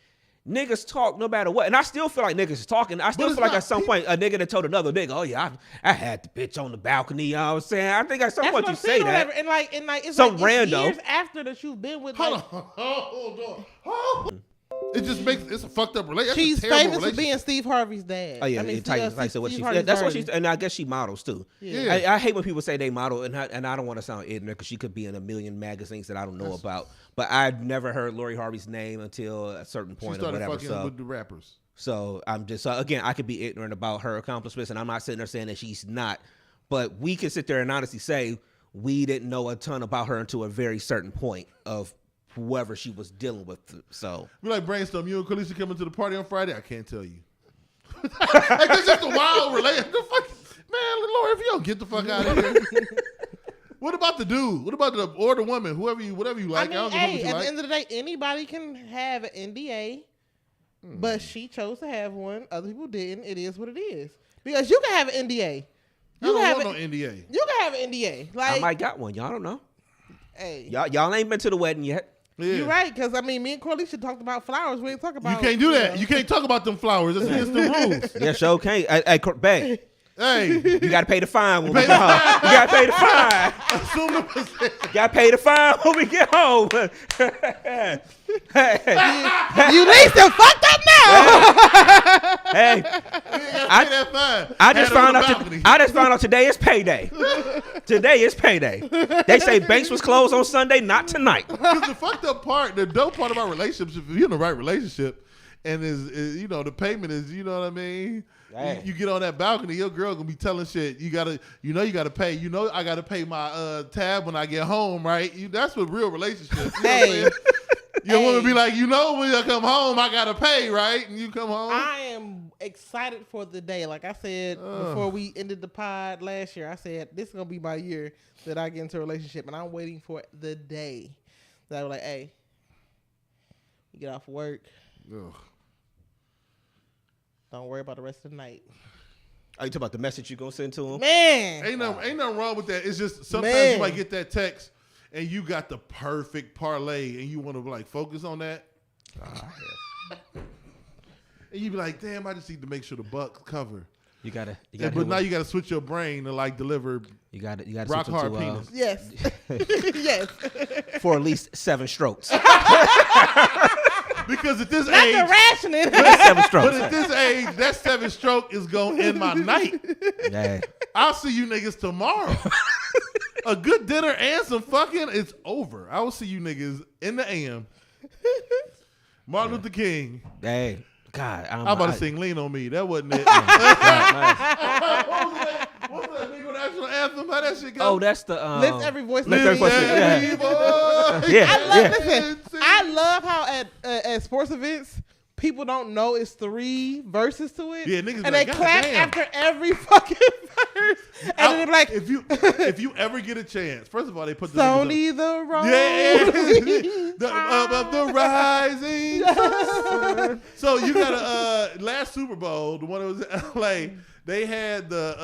niggas talk no matter what. And I still feel like niggas is talking. I still feel like at some point a nigga that told another nigga, "Oh yeah, I had the bitch on the balcony." You know what I'm saying? I think at some point you say that. And it's some like random years after that you've been with. Hold on. It just makes it's a fucked up relationship. She's famous for being Steve Harvey's dad. Oh yeah, that's what she's. And I guess she models too. Yeah. I hate when people say they model, and I don't want to sound ignorant because she could be in a million magazines that I don't know about. But I've never heard Lori Harvey's name until a certain point or whatever. Fucking with the rappers. So I'm just again, I could be ignorant about her accomplishments, and I'm not sitting there saying that she's not. But we can sit there and honestly say we didn't know a ton about her until a very certain point of whoever she was dealing with. So we like brainstorm. You and Khaleesi coming to the party on Friday? I can't tell you. Like, that's just a wild relationship. Man, Lord, if you don't get the fuck out of here. What about the dude? What about the woman? Whatever you like. I mean, at the end of the day, anybody can have an NDA, but she chose to have one. Other people didn't. It is what it is. Because you can have an NDA. I don't want no NDA. You can have an NDA. Like, I might got one. Y'all don't know. Hey, y'all ain't been to the wedding yet. Yeah. You're right, because I mean, me and Corleisha talked about flowers. We ain't talk about. You can't do that. You can't talk about them flowers. That's against the rules. Yeah, sure can't. Hey, babe. Hey, you gotta pay the fine when we get home. You gotta pay the fine. Assume the position. Gotta pay the fine when we get home. You least done fucked up now. Hey, I just found out today is payday. Today is payday. They say banks was closed on Sunday, not tonight. Because the fucked up part, the dope part about relationships, if you're in the right relationship, and is the payment is, you know what I mean. You get on that balcony, your girl gonna be telling shit. You gotta pay. I gotta pay my tab when I get home, right? That's what real relationships. Your woman be like, when I come home, I gotta pay, right? And you come home. I am excited for the day. Like I said before we ended the pod last year, I said this is gonna be my year that I get into a relationship, and I'm waiting for the day that I'm like, hey, you get off work. Ugh. Don't worry about the rest of the night. Are you talking about the message you gonna send to him? Man, ain't nothing wrong with that. It's just sometimes you might get that text and you got the perfect parlay and you want to focus on that. And you be like, damn, I just need to make sure the Bucks cover. You gotta. But now you gotta switch your brain to deliver. You gotta rock hard penis. Yes, yes. For at least 7 strokes. Because at this not age, the rationing. But 7 strokes. But at this age, that 7th stroke is gonna end my night. Yeah. I'll see you niggas tomorrow. A good dinner and some fucking, it's over. I will see you niggas in the AM. Martin Luther King. Hey, God, I'm about to sing "Lean on Me." That wasn't it. What's that nigga national anthem? How that shit go? Oh, that's the Lift Every Voice. Lift Every Voice. Yeah. I love how at sports events people don't know it's 3 verses to it. Yeah, niggas and like, they clap damn. after every fucking verse. And then they're like, if you ever get a chance, first of all, they put the Sony the road. the rising sun. So you got last Super Bowl, the one that was in LA. They had the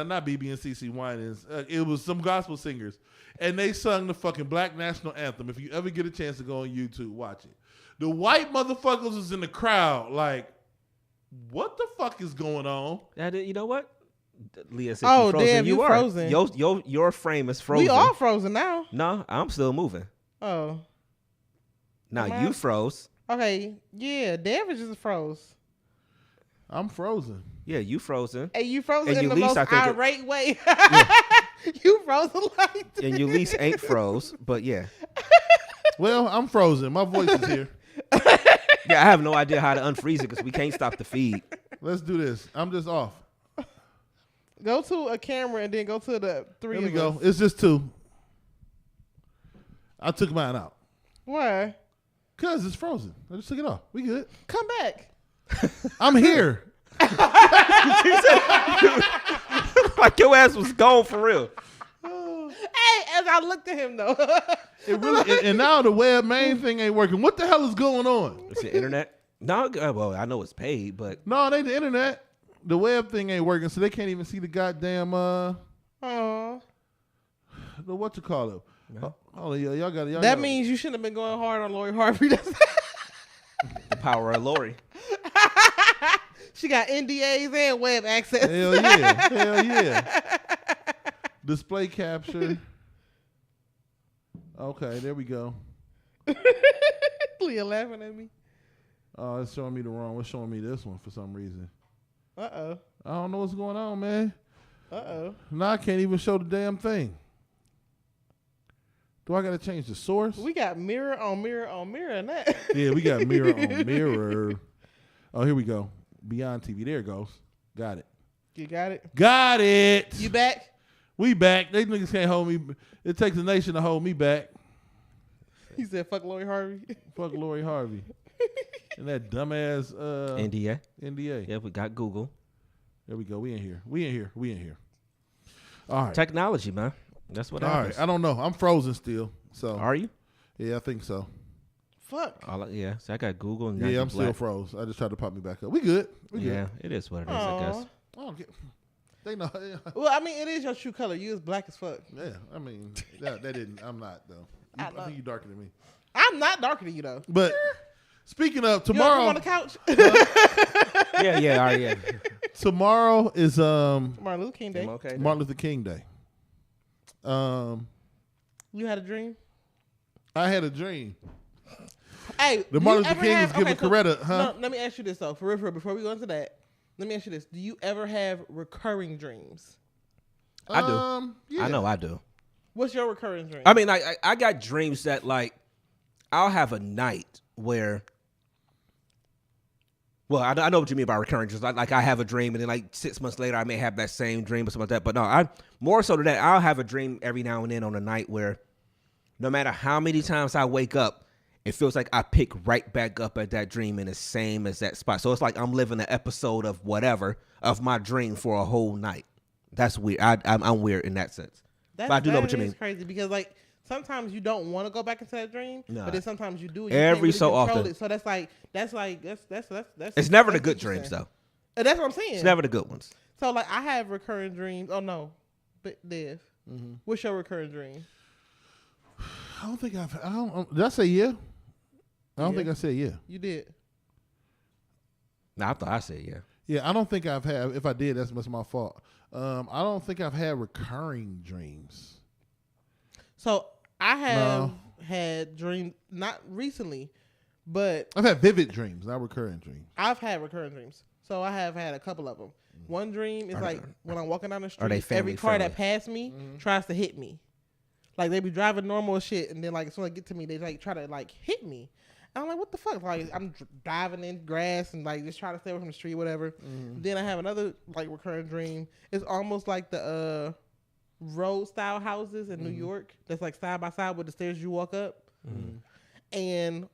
not BB and CeCe Winans. It was some gospel singers, and they sung the fucking Black National Anthem. If you ever get a chance to go on YouTube, watch it. The white motherfuckers was in the crowd, like, what the fuck is going on? You know what? Leah said, "Oh frozen. damn, you are frozen. Your frame is frozen. We all frozen now. No, I'm still moving. Oh, Now you froze. Okay, yeah, Dev is just froze. I'm frozen. Yeah, you frozen. And you froze And in you the least, most I think irate way. You froze like that. And your lease ain't froze, but yeah. Well, I'm frozen. My voice is here. Yeah, I have no idea how to unfreeze it because we can't stop the feed. Let's do this. I'm just off. Go to a camera and then go to the three. Here we of go. us. It's just 2. I took mine out. Why? Cause it's frozen. I just took it off. We good. Come back. I'm here. Like your ass was gone for real. Hey, as I looked at him though. It really, and now the web main thing ain't working. What the hell is going on? It's the internet. No, well, I know it's paid, but No, it ain't the internet. The web thing ain't working, so they can't even see the goddamn Aw. the what you call it. Oh, yeah, y'all got it. That means you shouldn't have been going hard on Lori Harvey. the power of Lori. She got NDAs and web access. Hell yeah. Hell yeah. Display capture. Okay, there we go. Leah laughing at me. Oh, it's showing me the wrong. It's showing me this one for some reason. Uh-oh. I don't know what's going on, man. Uh-oh. Now I can't even show the damn thing. Do I gotta change the source? We got mirror on mirror on mirror and that. Yeah, we got mirror on mirror. Oh, here we go. Beyond TV. There it goes. Got it. You got it? Got it. You back? We back. They niggas can't hold me. It takes a nation to hold me back. He said, fuck Lori Harvey. Fuck Lori Harvey. And that dumbass NDA. NDA. Yeah, we got Google. There we go. We in here. We in here. We in here. All right. Technology, man. That's what All happens. right. I don't know. I'm frozen still. So Are you? yeah, I think so. Fuck. Yeah, so I got Google. And Yeah, I'm still froze. I just tried to pop me back up. We good. We good. Yeah, it is what it is, I guess. I don't get. They know. Well, I mean, it is your true color. You is black as fuck. Yeah. I mean, that didn't. I'm not though. I know. think you darker than me. I'm not darker than you, though. But speaking of You wanna tomorrow, come on the couch? Yeah, all right, yeah. tomorrow is Martin Luther King Day. I'm okay. Martin Luther King Day. You had a dream? I had a dream. Hey, The do Martin you Luther ever King have- was giving so- Coretta, huh? No, let me ask you this, though. For real, before we go into that, let me ask you this. Do you ever have recurring dreams? I do. Yeah. I know I do. What's your recurring dream? I mean, I got dreams that, like, I'll have a night where, well, I know what you mean by recurring dreams. Like I have a dream, and then, like, 6 months later, I may have that same dream or something like that. But no, I more so than that, I'll have a dream every now and then on a night where no matter how many times I wake up, it feels like I pick right back up at that dream in the same as that spot. So it's like I'm living an episode of whatever of my dream for a whole night. That's weird. I'm weird in that sense. But I do know what you mean. It's crazy because, like, sometimes you don't want to go back into that dream, Nah. but then sometimes you do. And Every you can't really so control often. It. So that's. It's never the that's good interesting. dreams, though. That's what I'm saying. It's never the good ones. So, like, I have recurring dreams. Oh no, but Dev, Mm-hmm. what's your recurring dream? I don't think I've. Did I say yeah? I don't Yeah. think I said yeah. You did. Nah, I thought I said yeah. Yeah, I don't think I've had. If I did, that's my fault. I don't think I've had recurring dreams. So I have had dreams, not recently, but I've had vivid dreams, not recurring dreams. I've had recurring dreams. So I have had a couple of them. One dream is like when I'm walking down the street, they every family car that friendly? passed me tries to hit me. Like they be driving normal as shit, and then like as soon as they get to me, they like try to like hit me. And I'm like, what the fuck? Like I'm diving in grass and like just trying to stay away from the street, whatever. Then I have another like recurring dream. It's almost like the road style houses in New York that's like side by side with the stairs you walk up, and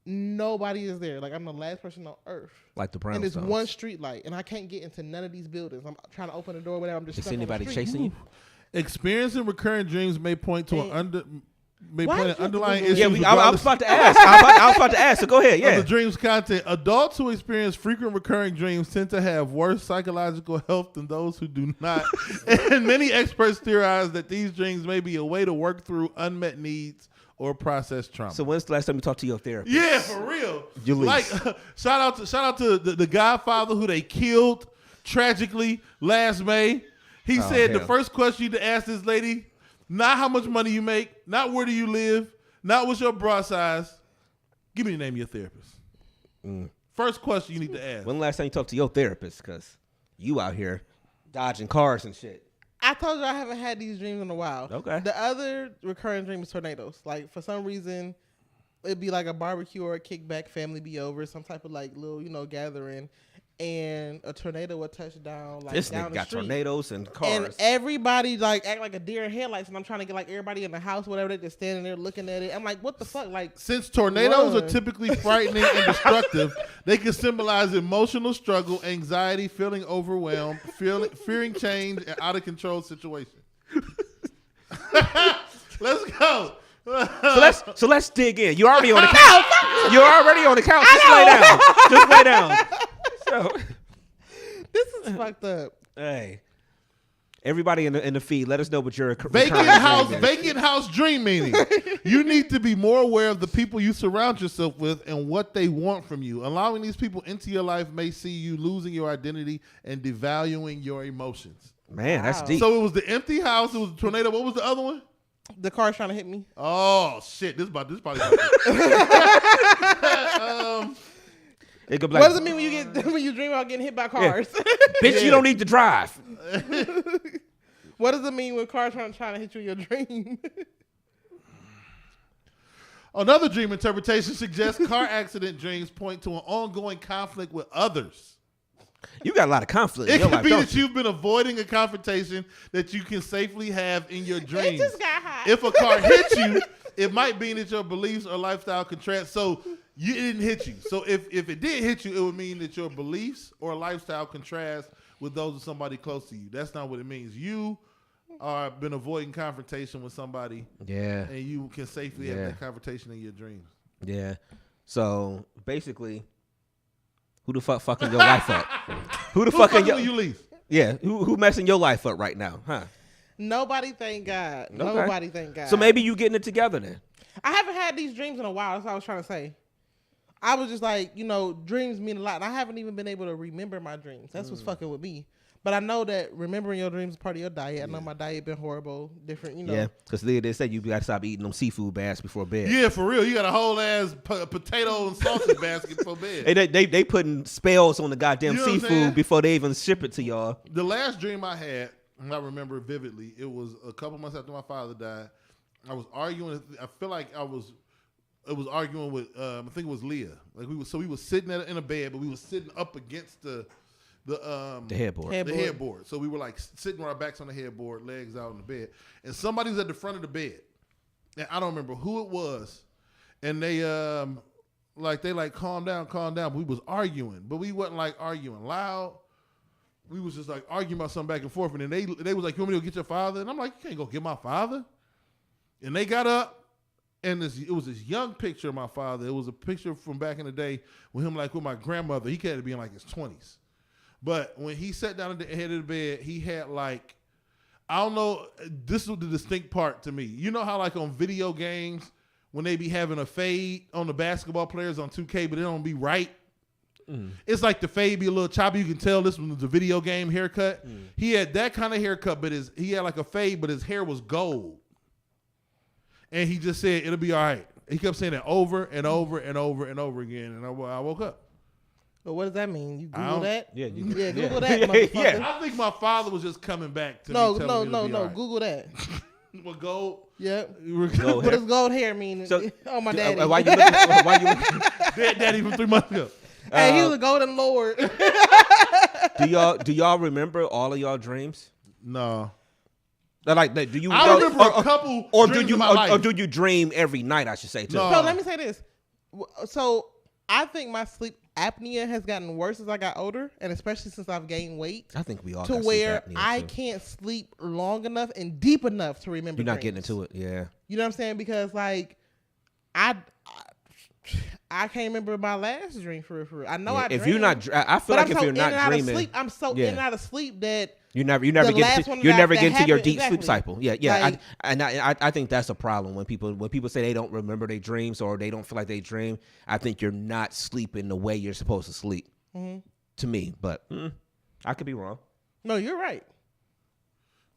nobody is there. Like I'm the last person on earth. Like the And it's brownstones. one street light, and I can't get into none of these buildings. I'm trying to open the door, whatever. I'm just Is stuck on the anybody street. chasing you? Experiencing recurring dreams may point to Why an did you underlying Google issue. it? Yeah, I was about to ask. I was about to ask. So go ahead. Of Yeah. the dreams content, adults who experience frequent recurring dreams tend to have worse psychological health than those who do not. And many experts theorize that these dreams may be a way to work through unmet needs or process trauma. So when's the last time you talked to your therapist? Yeah, for real. You lose. Like shout out to the Godfather who they killed tragically last May. He said the hell. first question to ask this lady, not how much money you make, not where do you live, not what's your bra size. Give me the name of your therapist. First question you need to ask. When the last time you talked to your therapist? Because you out here dodging cars and shit. I told you I haven't had these dreams in a while. Okay. The other recurring dream is tornadoes. Like, for some reason, it'd be like a barbecue or a kickback, family be over, some type of like little, gathering, and a tornado would touch down like This down nigga the got street. tornadoes and cars. And everybody like act like a deer in headlights, and I'm trying to get like everybody in the house, whatever, they just standing there looking at it. I'm like, what the fuck? Like, Since tornadoes Run. are typically frightening and destructive, they can symbolize emotional struggle, anxiety, feeling overwhelmed, fearing change, and out of control situation. Let's go. So let's dig in. You're already on the couch. You're already on the couch. Just lay down. Just lay down. So, this is fucked up. hey, everybody in the feed, let us know what your Vacant house dream meaning. You need to be more aware of the people you surround yourself with and what they want from you. Allowing these people into your life may see you losing your identity and devaluing your emotions. Man, that's Wow. deep. So it was the empty house. It was the tornado. What was the other one? The car's trying to hit me. Oh shit! This probably. It could be What like, does it mean when you dream about getting hit by cars? bitch, you don't need to drive. What does it mean when cars trying to hit you in your dream? Another dream interpretation suggests car accident dreams point to an ongoing conflict with others. You got a lot of conflict It in your could life, be don't that you? you've been avoiding a confrontation that you can safely have in your dreams. just got hot. If a car hits you, it might mean that your beliefs or lifestyle contrast. So you didn't hit you. So if it did hit you, it would mean that your beliefs or lifestyle contrast with those of somebody close to you. That's not what it means. You are been avoiding confrontation with somebody, Yeah, and you can safely have Yeah. that confrontation in your dreams. yeah. So basically, who the fuck fucking your life up? Who the Who fucking fucking with you least? Yeah, who messing your life up right now, huh? Nobody, thank God. Okay. Nobody, thank God. So maybe you getting it together then. I haven't had these dreams in a while. That's what I was trying to say. I was just like, dreams mean a lot. And I haven't even been able to remember my dreams. That's what's fucking with me. But I know that remembering your dreams is part of your diet. I know my diet been horrible, different, Yeah, because they said you got to stop eating them seafood bass before bed. Yeah, for real. You got a whole ass potato and sausage basket for bed. Hey, they putting spells on the goddamn You know what I'm saying? seafood before they even ship it to y'all. The last dream I had, and I remember it vividly, it was a couple months after my father died. I was arguing. I feel like it was arguing with. I think it was Leah. Like we were sitting in a bed, but we were sitting up against the headboard. the headboard. So we were like sitting with our backs on the headboard, legs out on the bed, and somebody was at the front of the bed, and I don't remember who it was, and they calm down. But we was arguing, but we wasn't like arguing loud. We was just like arguing about something back and forth, and then they was like, "You want me to go get your father?" And I'm like, "You can't go get my father." And they got up, and it was this young picture of my father. It was a picture from back in the day with him like with my grandmother. He had to be in like his 20s. But when he sat down at the head of the bed, he had like, I don't know, this was the distinct part to me. You know how like on video games, when they be having a fade on the basketball players on 2K, but it don't be right? It's like the fade be a little choppy. You can tell this one was a video game haircut. He had that kind of haircut, but he had like a fade, but his hair was gold. And he just said, it'll be all right. He kept saying it over and over and over and over again. And I woke up. But what does that mean? You I Google don't- that? Yeah, Google that, Yeah, motherfucker. yeah. I think my father was just coming back to No, me telling me it'll be all right. Google that. What gold? Yep. Gold What does gold hair mean? So, oh, my daddy. Why you looking? Dead daddy from 3 months ago. Hey, he was a golden lord. Do y'all remember all of y'all dreams? No. Like, do you? I remember a couple or do dreams you? in my life. Or do you dream every night? I should say too. No. So let me say this. So I think my sleep apnea has gotten worse as I got older, and especially since I've gained weight. I think we all To got sleep where apnea, I too. can't sleep long enough and deep enough to remember. You're not dreams. getting into it. Yeah. You know what I'm saying? Because like I can't remember my last dream for real. I know Yeah, I if dreamed, you're not, I feel but like I'm if so you're in and not out of dreaming, sleep, I'm so Yeah. in and out of sleep that you never the get last to, one you that- never that get into your happened- deep sleep exactly. cycle. Yeah. Like- I think that's a problem when people say they don't remember their dreams or they don't feel like they dream. I think you're not sleeping the way you're supposed to sleep. Mm-hmm. To me, but I could be wrong. no, you're right.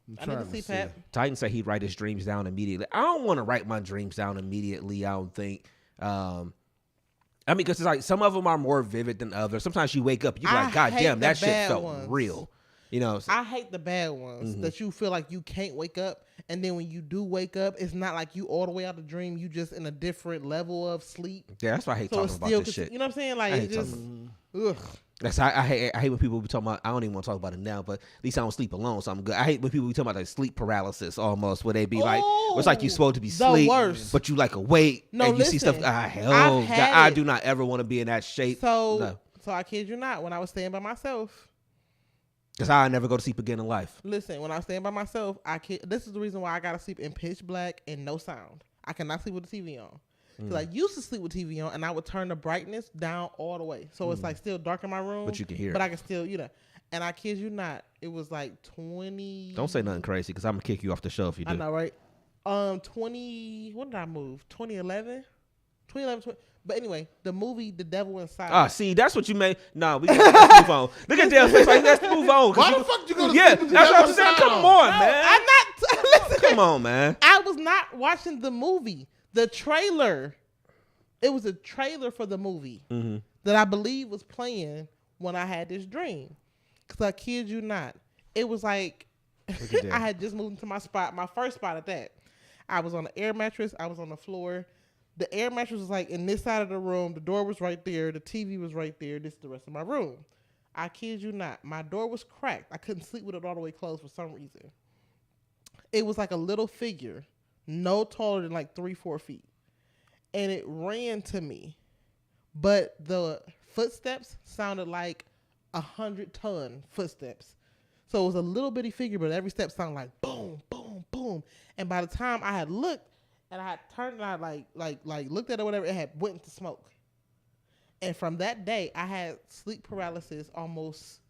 I'm I trying need to to see Pat. Titan said he'd write his dreams down immediately. I don't want to write my dreams down immediately. I don't think. I mean, because it's like some of them are more vivid than others. Sometimes you wake up, you're like, God hate damn, the that shit bad felt ones. real. You know, I hate the bad ones Mm-hmm. that you feel like you can't wake up, and then when you do wake up, it's not like you all the way out the dream. You just in a different level of sleep. yeah, that's why I hate So talking it's about still, this shit. you know what I'm saying? Like I it's hate just, ugh. That's I hate when people be talking about. I don't even want to talk about it now, but at least I don't sleep alone, so I'm good. I hate when people be talking about like sleep paralysis almost, where they be like, it's like you supposed to be the asleep, worst. but you like awake No, and you see stuff. listen, Hell, I've had I it. do not ever want to be in that shape. So I kid you not. When I was staying by myself, because I never go to sleep again in life. listen, when I was staying by myself, this is the reason why I gotta sleep in pitch black and no sound. I cannot sleep with the TV on. Because I used to sleep with TV on, and I would turn the brightness down all the way, so it's like still dark in my room, But you can hear But it. I can still, And I kid you not, it was like 20. Don't say nothing crazy, because I'm gonna kick you off the show if you do. I know, right? 20. When did I move? 2011. 2011. But anyway, the movie The Devil Inside. Ah, see, that's what you made. Nah, let's move on. Look at Dale's face. Like, let's move on. Why the fuck you gonna Yeah, sleep with the that's what I'm devil saying. inside Come on? on, man. I'm not. Listen, Come on, man. I was not watching the movie. The trailer. It was a trailer for the movie that I believe was playing when I had this dream. Because I kid you not, it was like that. I had just moved into my spot, my first spot at that. I was on an air mattress. I was on the floor. The air mattress was like in this side of the room. The door was right there. The TV was right there. This is the rest of my room. I kid you not. My door was cracked. I couldn't sleep with it all the way closed for some reason. It was like a little figure, no taller than like 3-4 feet. And it ran to me. But the footsteps sounded like 100-ton footsteps. So it was a little bitty figure, but every step sounded like boom, boom, boom. And by the time I had looked, and I had turned and I like looked at it or whatever, it had went into smoke. And from that day, I had sleep paralysis almost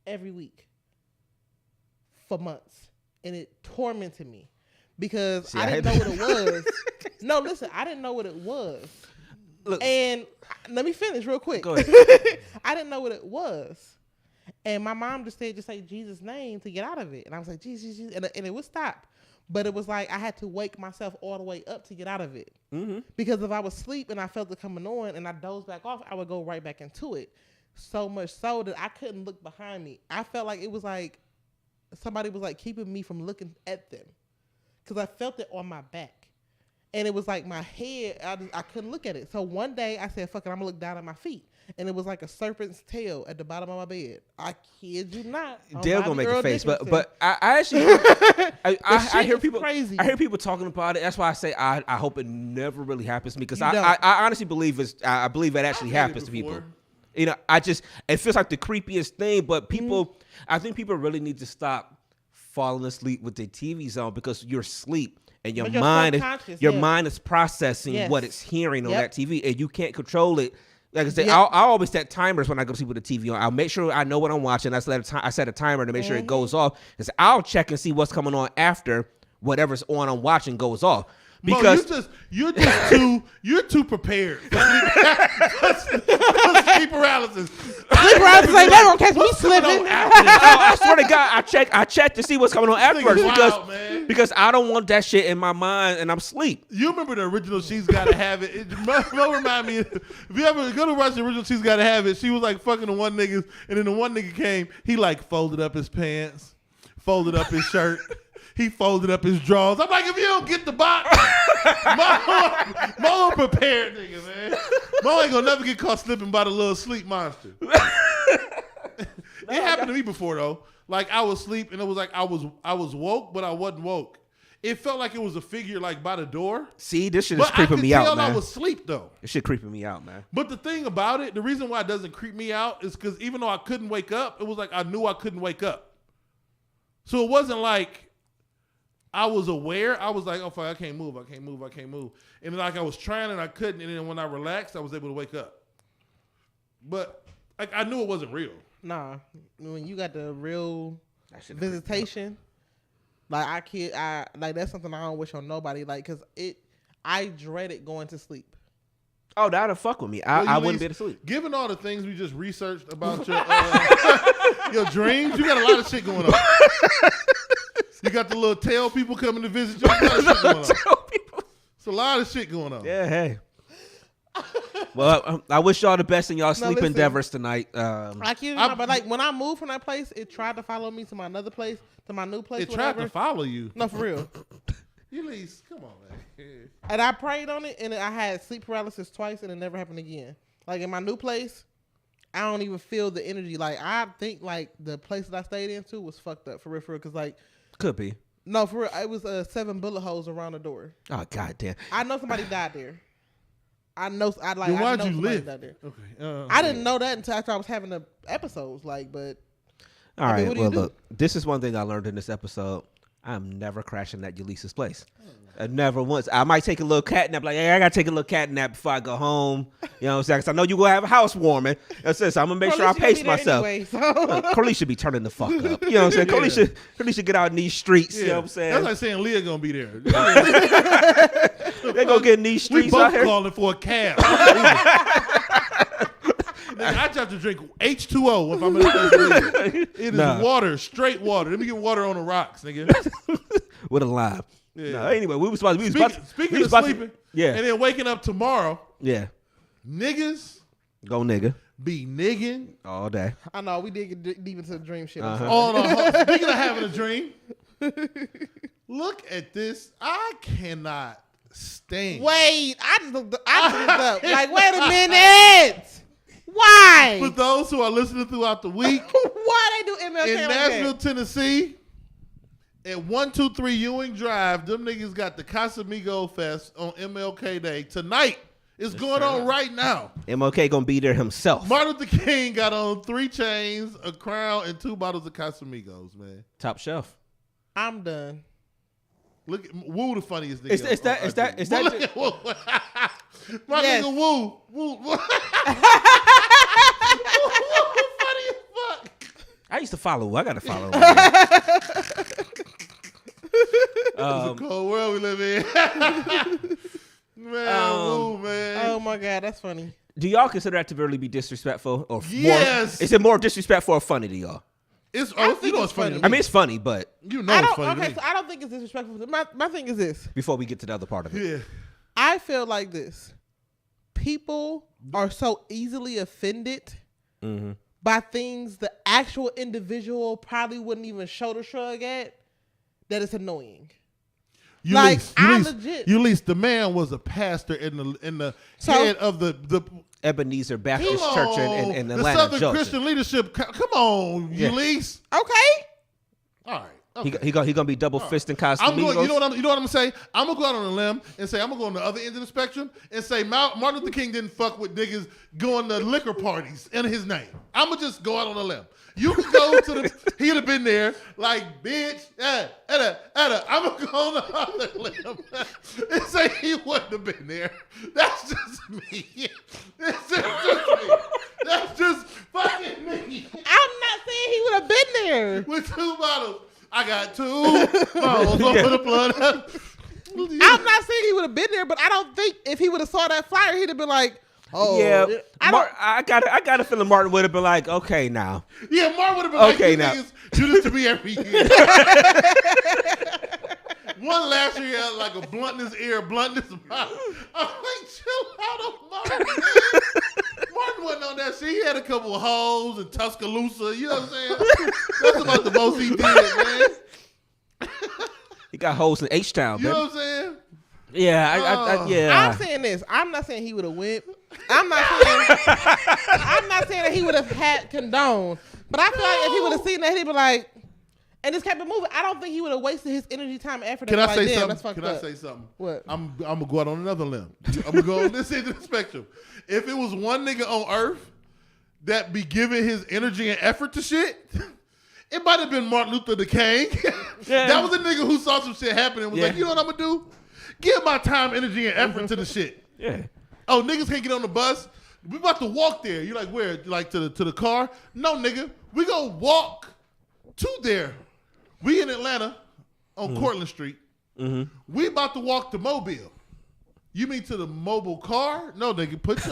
every week for months. And it tormented me because See, I didn't know what it was. No, listen, I didn't know what it was. Look, And let me finish real quick. Go ahead. I didn't know what it was. And my mom just said, just say Jesus' name to get out of it. And I was like, Jesus, Jesus. And it would stop. But it was like I had to wake myself all the way up to get out of it. Mm-hmm. Because if I was asleep and I felt it coming on and I dozed back off, I would go right back into it. So much so that I couldn't look behind me. I felt like it was like somebody was like keeping me from looking at them. Because I felt it on my back. And it was like my head, I couldn't look at it. So one day I said, fuck it, I'm going to look down at my feet. And it was like a serpent's tail at the bottom of my bed. I kid you not. Dale gonna make a face, Dickinson. but I actually I shit hear is people crazy. I hear people talking about it. That's why I say I hope it never really happens to me because You I don't. honestly believe I believe it actually I've had it happens to people. before. You know, it feels like the creepiest thing, but people I think people really need to stop falling asleep with their TVs on because you're asleep and your But you're mind subconscious, your yes. mind is processing Yes. what it's hearing on Yep. that TV and you can't control it. Like I said, Yep. I always set timers when I go sleep with the TV on. I'll make sure I know what I'm watching. I set a timer to make sure it goes off. Because I'll check and see what's coming on after whatever's on I'm watching goes off. Because Mo, you're too prepared for sleep paralysis. Sleep paralysis ain't never gonna catch me What's coming slipping. on after this? I swear to God, I check to see what's coming on afterwards wild, because man. because I don't want that shit in my mind and I'm asleep. You remember the original She's Gotta Have It? Mo remind me, if you ever go to watch the original She's Gotta Have It, she was like fucking the one nigga, and then the one nigga came, he like folded up his pants, folded up his shirt, he folded up his drawers. I'm like, if you don't get the box, Mo prepared nigga, man. Mo ain't gonna never get caught slipping by the little sleep monster. It happened to me before though. Like I was asleep and it was like I was woke, but I wasn't woke. It felt like it was a figure like by the door. See, this shit is But I creeping could me tell out, man. I was asleep though. This shit creeping me out, man. But the thing about it, the reason why it doesn't creep me out is because even though I couldn't wake up, it was like I knew I couldn't wake up. So it wasn't like I was aware. I was like, oh fuck, I can't move. And then like I was trying and I couldn't. And then when I relaxed, I was able to wake up. But like I knew it wasn't real. Nah, when you got the real shit visitation, like like that's something I don't wish on nobody. Like, cause I dreaded going to sleep. Oh, that'll fuck with me. Well, I you wouldn't be least- able to sleep. Given all the things we just researched about your your dreams, you got a lot of shit going on. You got the little tail people coming to visit you. You got a lot of shit going on. It's a lot of shit going on. Yeah, hey. Well, I wish y'all the best in y'all sleep listen. endeavors tonight. I kid you not, but like when I moved from that place, it tried to follow me to my another place, to my new place. It tried whatever. to follow you. No, for real. Ulysses, come on, man. And I prayed on it, and I had sleep paralysis twice, and it never happened again. Like in my new place, I don't even feel the energy. Like I think like the place that I stayed into was fucked up for real, because like Could be. no, for real, it was 7 bullet holes around the door. Oh, goddamn. I know somebody died there. I know. I like. Then I why'd know you somebody live? died there. Okay. I didn't know that until after I was having the episodes. Like, but All I mean, right. what do you Well, do? look, this is one thing I learned in this episode. I'm never crashing at Ulysses' place. Never once. I might take a little cat nap. Like, hey, I gotta take a little cat nap before I go home. You know what I'm saying? 'Cause I know you gonna have a housewarming. That's it. So I'm gonna make sure I Carlisha gonna pace be there myself. anyway, so. Carly should be turning the fuck up. You know what I'm saying? Carly should get out in these streets. You know what I'm saying? That's like saying Leah gonna be there. They gonna get in these We streets out both here. calling for a cab. Nigga, I just have to drink H2O if I'm in the place. It is Nah. water, straight water. Let me get water on the rocks, nigga. With a lime. Yeah. No, anyway, we was about to. Speaking of sleeping, yeah, and then waking up tomorrow, yeah. niggas Go nigga be nigging all day. I know we did get deep into the dream shit. Uh-huh. on a. Speaking of having a dream, look at this. I cannot stand. Wait, I just looked up. Like, wait a minute. Why? For those who are listening throughout the week, Why they do MLK in like Nashville, that? Tennessee, at 123 Ewing Drive, them niggas got the Casamigo Fest on MLK Day tonight. It's going on right now. MLK gonna be there himself. Martin Luther King got on 3 chains, a crown, and 2 bottles of Casamigos, man. Top shelf. I'm done. Look at Woo, the funniest nigga. Is that Look at Woo. My Yes. nigga Woo. Woo. Woo funny as fuck. I used to follow. I gotta follow. It's a cold world we live in. Man, Woo, man. Oh my God, that's funny. Do y'all consider that to really be disrespectful or Yes. more? Is it more disrespectful or funny to y'all? It's I you think know it's it's funny. funny. to I me. mean, it's funny, but You know I it's don't. funny. to Okay, me. so I don't think it's disrespectful. My thing is this. before we get to the other part of it, Yeah. I feel like this. People are so easily offended by things the actual individual probably wouldn't even shoulder shrug at, that it's annoying. Like, I legit- Ulysses, the man was a pastor in the So- head of the Ebenezer Baptist Come Church on, in the Atlanta, Southern Georgia. Christian leadership. Come on, Yeah. Ulysses. Okay. All right. Okay. He gonna be double fisting I'm Casamigos. going. You know what I'm gonna say? I'm gonna go out on a limb and say I'm gonna go on the other end of the spectrum and say Martin Luther King didn't fuck with niggas going to liquor parties in his name. I'm gonna just go out on a limb. You can go to the. He'd have been there like bitch. I'm gonna go on the other limb and say he wouldn't have been there. That's just me. It's just me. That's just fucking me. I'm not saying he would have been there. With 2 bottles. I got 2 bottles over the blood. I'm not saying he would have been there, but I don't think if he would have saw that flyer, he'd have been like, "Oh, Yeah, I don't." I got a feeling Martin would have been like, okay, now. Yeah, Mark would have been like, Okay, you now. niggas do this to me every year. One last year, he had like a blunt in his ear, blunt in his mouth. I'm like, chill out on Martin, man. Martin wasn't on that shit. He had a couple of hoes in Tuscaloosa. You know what I'm saying? That's about the most he did, man. He got hoes in H-Town, You know man. what I'm saying? Yeah, yeah. I'm saying this. I'm not saying he would have went. I'm not saying that he would have had condone. But I feel like if he would have seen that, he'd be like, and just kept it moving. I don't think he would have wasted his energy, time, and effort. Can and I be like, say "Damn, something? that's fucked Can up." I say something? What? I'm gonna go out on another limb. I'm gonna go on this end of the spectrum. If it was one nigga on earth that be giving his energy and effort to shit, it might have been Martin Luther the King. Yeah. That was a nigga who saw some shit happening and was Yeah. like, you know what I'm gonna do? Give my time, energy, and effort to the shit. Yeah. Oh, niggas can't get on the bus. We about to walk there. You like where? Like to the car? No, nigga. We gonna walk to there. We in Atlanta on Cortlandt Street. We about to walk to Mobile. You mean to the mobile car? No, nigga, put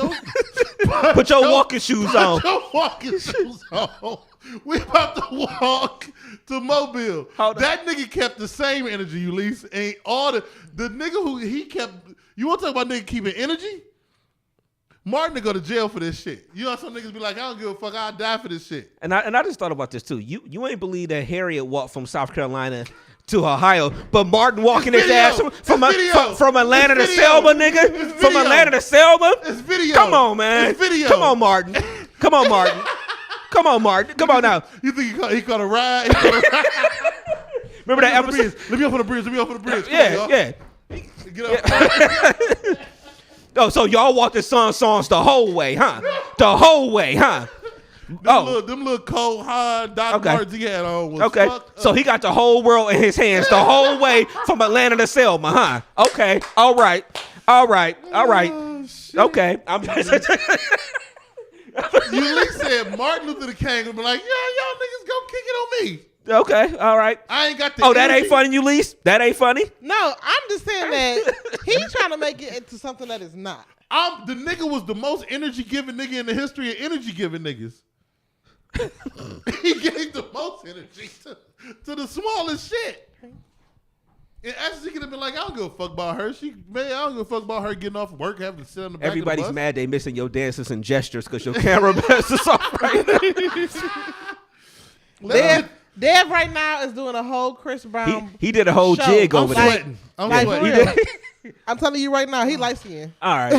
your walking shoes on. Put your walking shoes on. We about to walk to Mobile. That nigga kept the same energy, Ulysses. Ain't all the nigga who he kept. You want to talk about nigga keeping energy? Martin to go to jail for this shit. You know some niggas be like, I don't give a fuck, I'll die for this shit. And I just thought about this too. You ain't believe that Harriet walked from South Carolina to Ohio, but Martin walking his ass from Atlanta to Selma, nigga. From Atlanta to Selma. It's video. Come on, man. It's video. Come on, Martin. Come on, Martin. Come on, Martin. Come on now. You think he caught a ride? Remember that episode? Let me off on the bridge. Yeah. Get up. Oh, so y'all walked the songs the whole way, huh? The whole way, huh? Them little cold hard Doc Martens he had on was okay. So he got the whole world in his hands the whole way from Atlanta to Selma, huh? Okay. All right. Oh, okay. You at least said Martin Luther King would be like, yeah, y'all niggas go kick it on me. Okay, all right. I ain't got the energy. That ain't funny, Ulysses? That ain't funny? No, I'm just saying that he's trying to make it into something that is not. The nigga was the most energy-giving nigga in the history of energy-giving niggas. He gave the most energy to the smallest shit. And actually, he could have been like, I don't give a fuck about her. I don't give a fuck about her getting off work, having to sit on the back Everybody's of the bus. mad they missing your dances and gestures because your camera is off right. Dev right now is doing a whole Chris Brown. He did a whole show. jig over there. I'm sweating. I'm telling you right now, he light skinned. All right.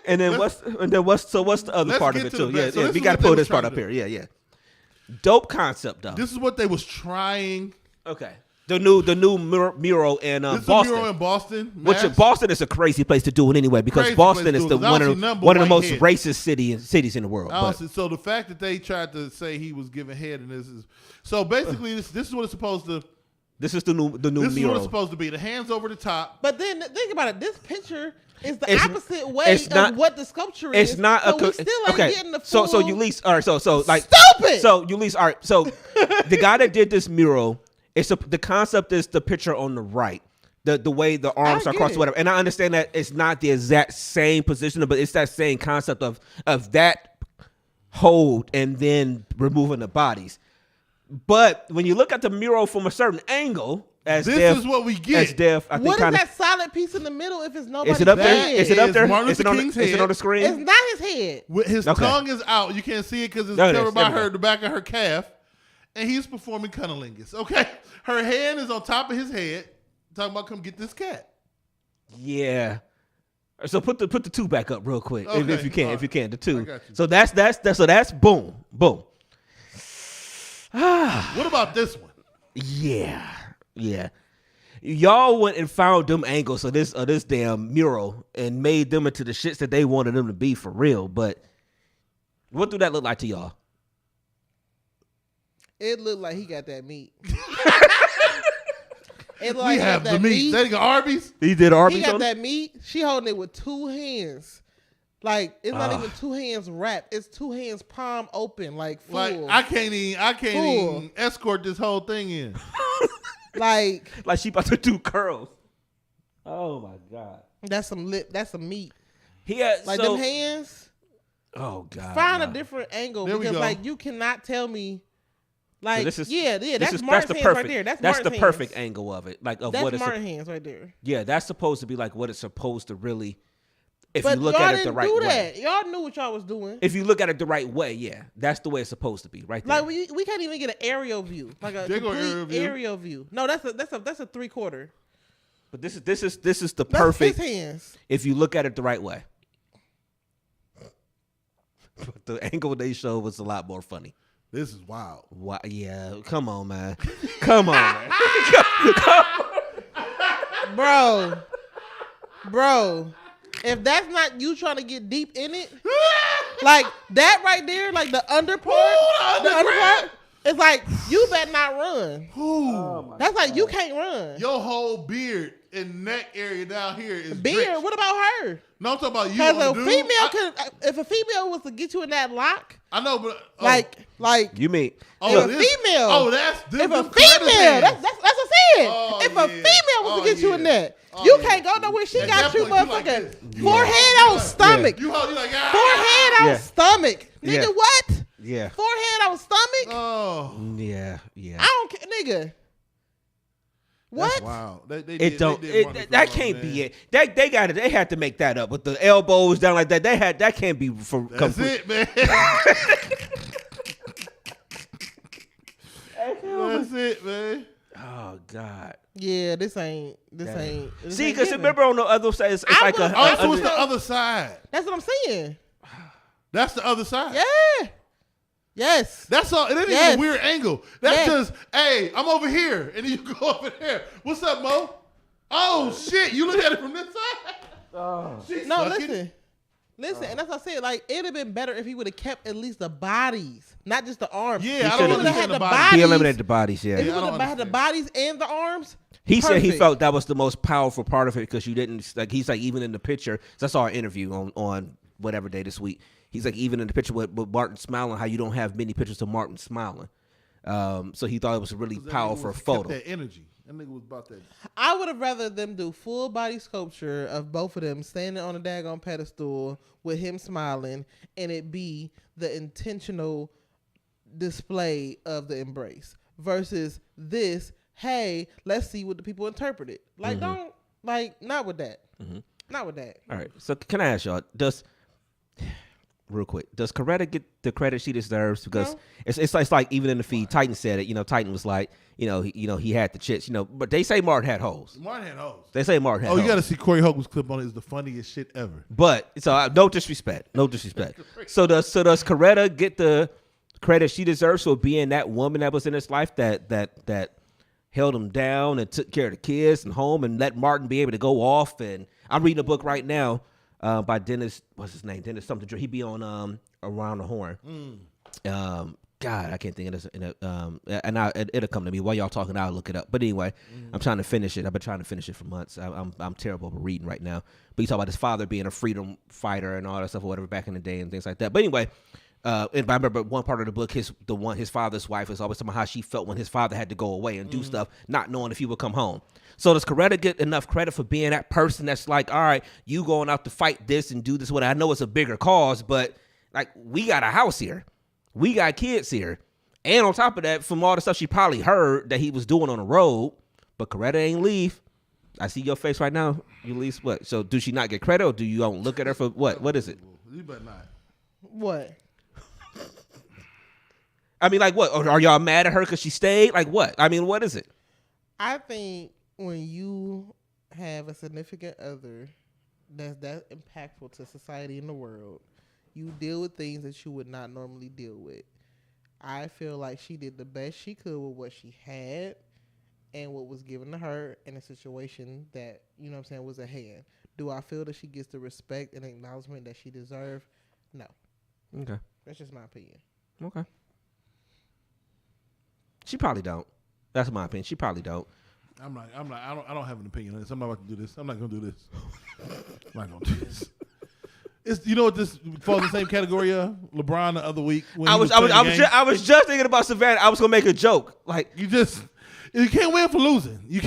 And then what's the other part of it too? Yeah, we got to pull this part up here. Yeah. Dope concept though. This is what they was trying. Okay. The new mural in Boston. This mural in Boston. Which Boston is a crazy place to do it anyway because Boston is one of the most racist cities in the world. So the fact that they tried to say he was giving head in this is so basically this is what it's supposed to. This is the new this mural. This is what it's supposed to be. The hands over the top. But then think about it. This picture is the opposite way of what the sculpture is. It's not so we still ain't getting the full. So Ulysses, all right. So like stupid. So Ulysses, all right. So the guy that did this mural. The concept is the picture on the right, the way the arms are crossed, whatever. And I understand that it's not the exact same position, but it's that same concept of that hold and then removing the bodies. But when you look at the mural from a certain angle, this is what we get. As Dev, I think what is that solid piece in the middle if it's nobody's Is it up there? head? Is it up there? Martin Is it on the screen? It's not his head. His tongue is out. You can't see it because it's covered by the back of her calf. And he's performing cunnilingus. Okay, her hand is on top of his head. Talking about come get this cat. Yeah. So put the two back up real quick if you can. Right. If you can, the two. So that's boom. What about this one? Yeah. Y'all went and found them angles of this damn mural and made them into the shits that they wanted them to be for real. But what do that look like to y'all? It looked like he got that meat. We have the meat. That nigga Arby's? He did Arby's. He got that meat. She holding it with two hands. Like it's not even two hands wrapped. It's two hands palm open, like full. Like I can't even escort this whole thing in. like she about to do curls. Oh my god. That's some lip. That's some meat. He had like them hands. Oh god. Find a different angle because like you cannot tell me. Like so that's Martin's hands right there. That's the perfect angle of it. Like of what it's Martin's hands right there. Yeah, that's supposed to be like what it's supposed to really. If you look at it the right way, y'all knew what y'all was doing. If you look at it the right way, yeah, that's the way it's supposed to be, right there. Like we can't even get an aerial view, like a complete aerial view. No, that's a 3/4. But this is the perfect. His hands. If you look at it the right way, but the angle they showed was a lot more funny. This is wild. Yeah, come on, man. Come on, man. Bro. If that's not you trying to get deep in it, like that right there, like the under part, It's like you better not run. Who? That's like you can't run. Your whole beard and neck area down here is Beard. drenched. What about her? No, I'm talking about you. Because on a dude. female could, if a female was to get you in that lock, I know, but like You mean? if a female. Oh, that's if them a Coretta female, hands. that's what I said. Oh, if a yeah. female was Oh, to get you in yeah. that, Oh, you yeah. can't go nowhere. She At got that you point, you like motherfucking this. forehead on stomach. You like ah! Forehead on Yeah. stomach. Nigga, Yeah. what? Yeah. Forehead on stomach? Oh, Yeah. I don't care, nigga. What? that's wild. They It did, don't. They did It, that can't be it. They got it. They had to make that up with the elbows down like that. They had that can't be for. That's it, man. That's it, man. Oh God. Yeah, this ain't. This See, ain't because giving. remember on the other side, it's I like was- a. Oh, so a- it's the other side. That's what I'm saying. That's the other side. Yeah. Yes. That's all. It ain't Yes. even a weird angle. That's Yes. just, hey, I'm over here, and then you go over there. What's up, Mo? Oh shit! You look at it from this side. She's No, sucking. listen, and that's what I said. Like it'd have been better if he would have kept at least the bodies, not just the arms. Yeah, If I he don't would've understand had the the bodies. bodies. He eliminated the bodies. Yeah. If he Yeah, I would don't have had the bodies and the arms. He said he perfect. felt that was the most powerful part of it because you didn't like. He's like even in the picture. So I saw an interview on whatever day this week. He's like even in the picture with Martin smiling, how you don't have many pictures of Martin smiling. So he thought it was a really That nigga powerful was- kept photo. That energy. That nigga was about that. I would have rather them do full body sculpture of both of them standing on a daggone pedestal with him smiling, and it be the intentional display of the embrace versus this. Hey, let's see what the people interpret it. Like, don't like not with that. Not with that. All right. So can I ask y'all? Real quick, does Coretta get the credit she deserves? Because No. it's like even in the feed, Titan said it. Titan was like, he had the chits. But they say Martin had hoes. Martin had hoes. They say Martin had Oh, hoes. you got to see Corey Holcomb's clip on it. It's the funniest shit ever. But so no disrespect, no disrespect. So does Coretta get the credit she deserves for being that woman that was in his life that held him down and took care of the kids and home and let Martin be able to go off? And I'm reading a book right now by Dennis. What's his name? Dennis something. He be on Around the Horn. God, I can't think of this. It'll come to me while y'all talking. I'll look it up. But anyway, I'm trying to finish it. I've been trying to finish it for months. I'm terrible at reading right now. But he talk about his father being a freedom fighter and all that stuff or whatever back in the day and things like that. But anyway, and I remember one part of the book, his father's wife was always talking about how she felt when his father had to go away and do stuff, not knowing if he would come home. So does Coretta get enough credit for being that person that's like, all right, you going out to fight this and do this? What I know it's a bigger cause, but like we got a house here. We got kids here. And on top of that, from all the stuff she probably heard that he was doing on the road, but Coretta ain't leave. I see your face right now. You leave what? So do she not get credit or do you don't look at her for what? What is it? You better not. What? I mean, like what? Or are y'all mad at her because she stayed? Like what? I mean, what is it? I think when you have a significant other that's that impactful to society and the world, you deal with things that you would not normally deal with. I feel like she did the best she could with what she had and what was given to her in a situation that, was at hand. Do I feel that she gets the respect and acknowledgement that she deserves? No. Okay. That's just my opinion. Okay. She probably don't. That's my opinion. She probably don't. I don't have an opinion on this. I'm not about to do this. I'm not gonna do this. I'm not gonna do this. It's what this falls in the same category of LeBron the other week. When I was just thinking about Savannah. I was gonna make a joke. Like you can't win for losing. You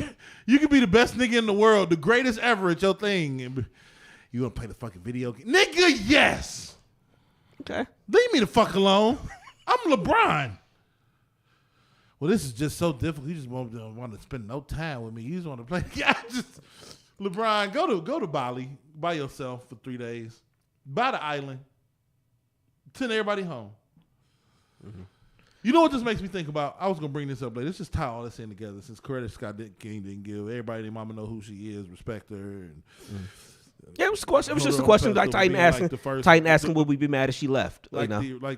can be the best nigga in the world, the greatest ever at your thing, and you gonna play the fucking video game, nigga? Yes. okay. Leave me the fuck alone. I'm LeBron. Well, this is just so difficult. You just want to spend no time with me. You just want to play. Yeah, LeBron, go to Bali by yourself for 3 days. Buy the island. Send everybody home. Mm-hmm. You know what this makes me think about? I was gonna bring this up later. Let's just tie all this in together. Since Coretta Scott King didn't give everybody, their mama know who she is, respect her. And Yeah, it was a question. It was just a Hold on, question. Like Pedestal Titan being asking. like the first- Titan asking, would we be mad if she left? like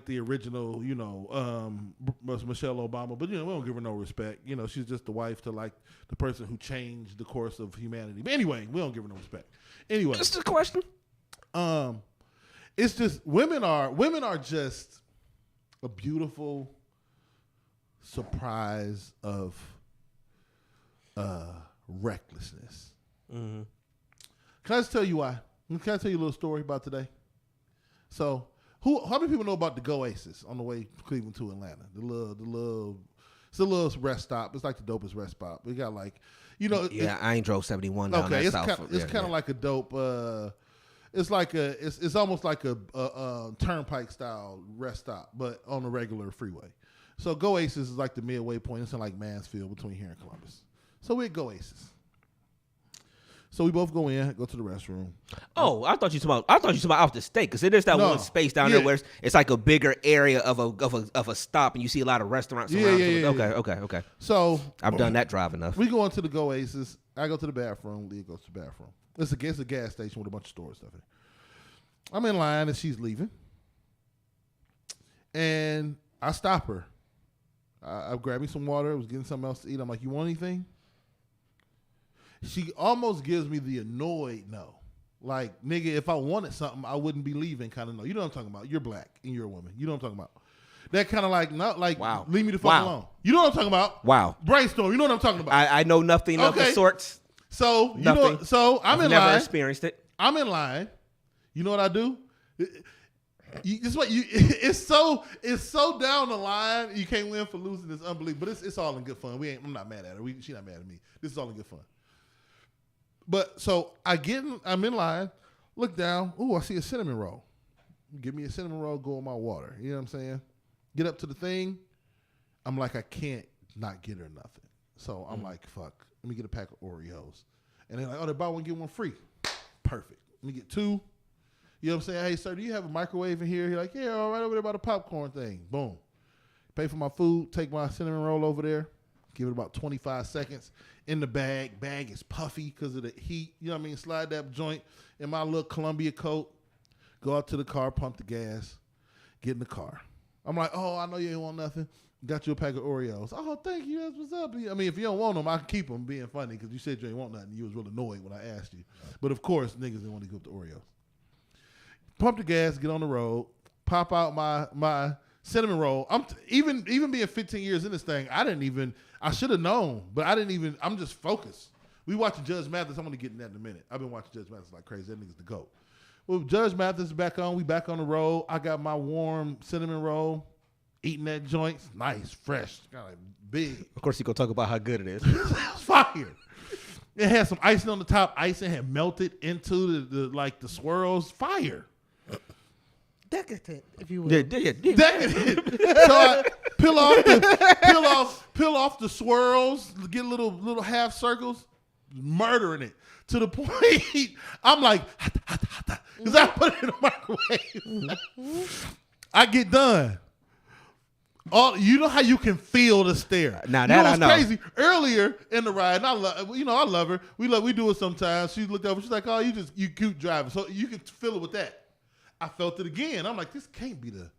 the original, Michelle Obama. But we don't give her no respect. She's just the wife to like the person who changed the course of humanity. But anyway, we don't give her no respect. Anyway, It's just a question. it's just women are just a beautiful surprise of recklessness. Mm-hmm. Can I just tell you why? Can I tell you a little story about today? So, how many people know about the Go Aces on the way from Cleveland to Atlanta? It's a little rest stop. It's like the dopest rest stop. We got like, I ain't drove 71 down that south. It's kind of like a dope. It's like it's almost like a turnpike style rest stop, but on a regular freeway. So Go Aces is like the midway point. It's in like Mansfield between here and Columbus. So we at Go Aces. So we both go in, go to the restroom. Oh, I thought you talking about off the state, because there's that one space down there where it's like a bigger area of a stop, and you see a lot of restaurants around. Okay. So I've done that drive enough. We go into the Go Aces. I go to the bathroom. Leah goes to the bathroom. It's a gas station with a bunch of stores stuff in it. I'm in line and she's leaving, and I stop her. I grab me some water. I was getting something else to eat. I'm like, "You want anything?" She almost gives me the annoyed no. Like, nigga, if I wanted something, I wouldn't be leaving kind of no. You know what I'm talking about? You're black and you're a woman. You know what I'm talking about? That kind of like, not like, wow. Leave me the fuck alone. You know what I'm talking about? Wow. Brainstorm. You know what I'm talking about? I know nothing of the sorts. So, nothing. I'm in line. Never experienced it. I'm in line. You know what I do? It's so down the line. You can't win for losing. It's unbelievable. But it's all in good fun. I'm not mad at her. She's not mad at me. This is all in good fun. But so I'm in line, look down. Ooh, I see a cinnamon roll. Give me a cinnamon roll, go in my water. You know what I'm saying? Get up to the thing. I'm like, I can't not get her nothing. So I'm like, fuck. Let me get a pack of Oreos. And they're like, oh, they buy one, get one free. Perfect. Let me get 2. You know what I'm saying? Hey, sir, do you have a microwave in here? He's like, yeah, all right over there by the popcorn thing. Boom. Pay for my food, take my cinnamon roll over there. Give it about 25 seconds in the bag. Bag is puffy because of the heat. You know what I mean? Slide that joint in my little Columbia coat. Go out to the car, pump the gas, get in the car. I'm like, oh, I know you ain't want nothing. Got you a pack of Oreos. Oh, thank you. That's what's up. I mean, if you don't want them, I can keep them, being funny, because you said you ain't want nothing. You was real annoyed when I asked you. But, of course, niggas didn't want to give up the Oreos. Pump the gas, get on the road, pop out my cinnamon roll. Even being 15 years in this thing, I should have known, but I'm just focused. We watching Judge Mathis. I'm going to get in that in a minute. I've been watching Judge Mathis like crazy. That nigga's the GOAT. Well, Judge Mathis is back on. We back on the road. I got my warm cinnamon roll, eating that joint. It's nice, fresh, kind of big. Of course, you going to talk about how good it is. It was fire. It had some icing on the top. Icing had melted into the swirls. Fire. Decadent, if you will. Decadent. So I peel off the swirls, get little half circles, murdering it to the point I'm like, because I put it in the microwave. I get done. You know how you can feel the stare. Now that I know. Crazy. Earlier in the ride, and I love her. We do it sometimes. She looked over. She's like, "Oh, you cute driving." So you can feel it with that. I felt it again. I'm like, this can't be the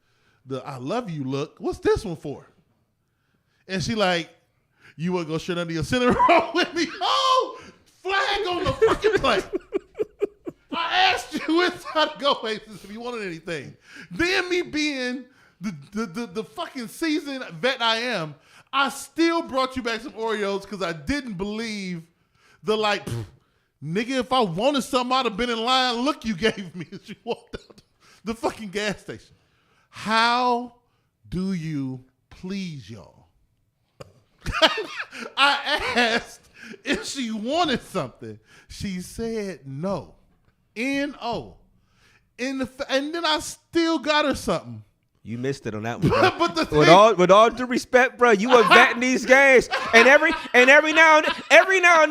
I love you look. What's this one for? And she like, you want to go shit under your cinnamon roll with me? Oh, flag on the fucking plate. I asked you inside Go Aces if you wanted anything. Then me being the fucking seasoned vet I am, I still brought you back some Oreos because I didn't believe the like, nigga, if I wanted something, I'd have been in line. Look, you gave me as you walked out the fucking gas station. How do you please y'all? I asked if she wanted something. She said no. N-O. And then I still got her something. You missed it on that one, bro. But the with all due respect, bro, you were betting these games, and every now and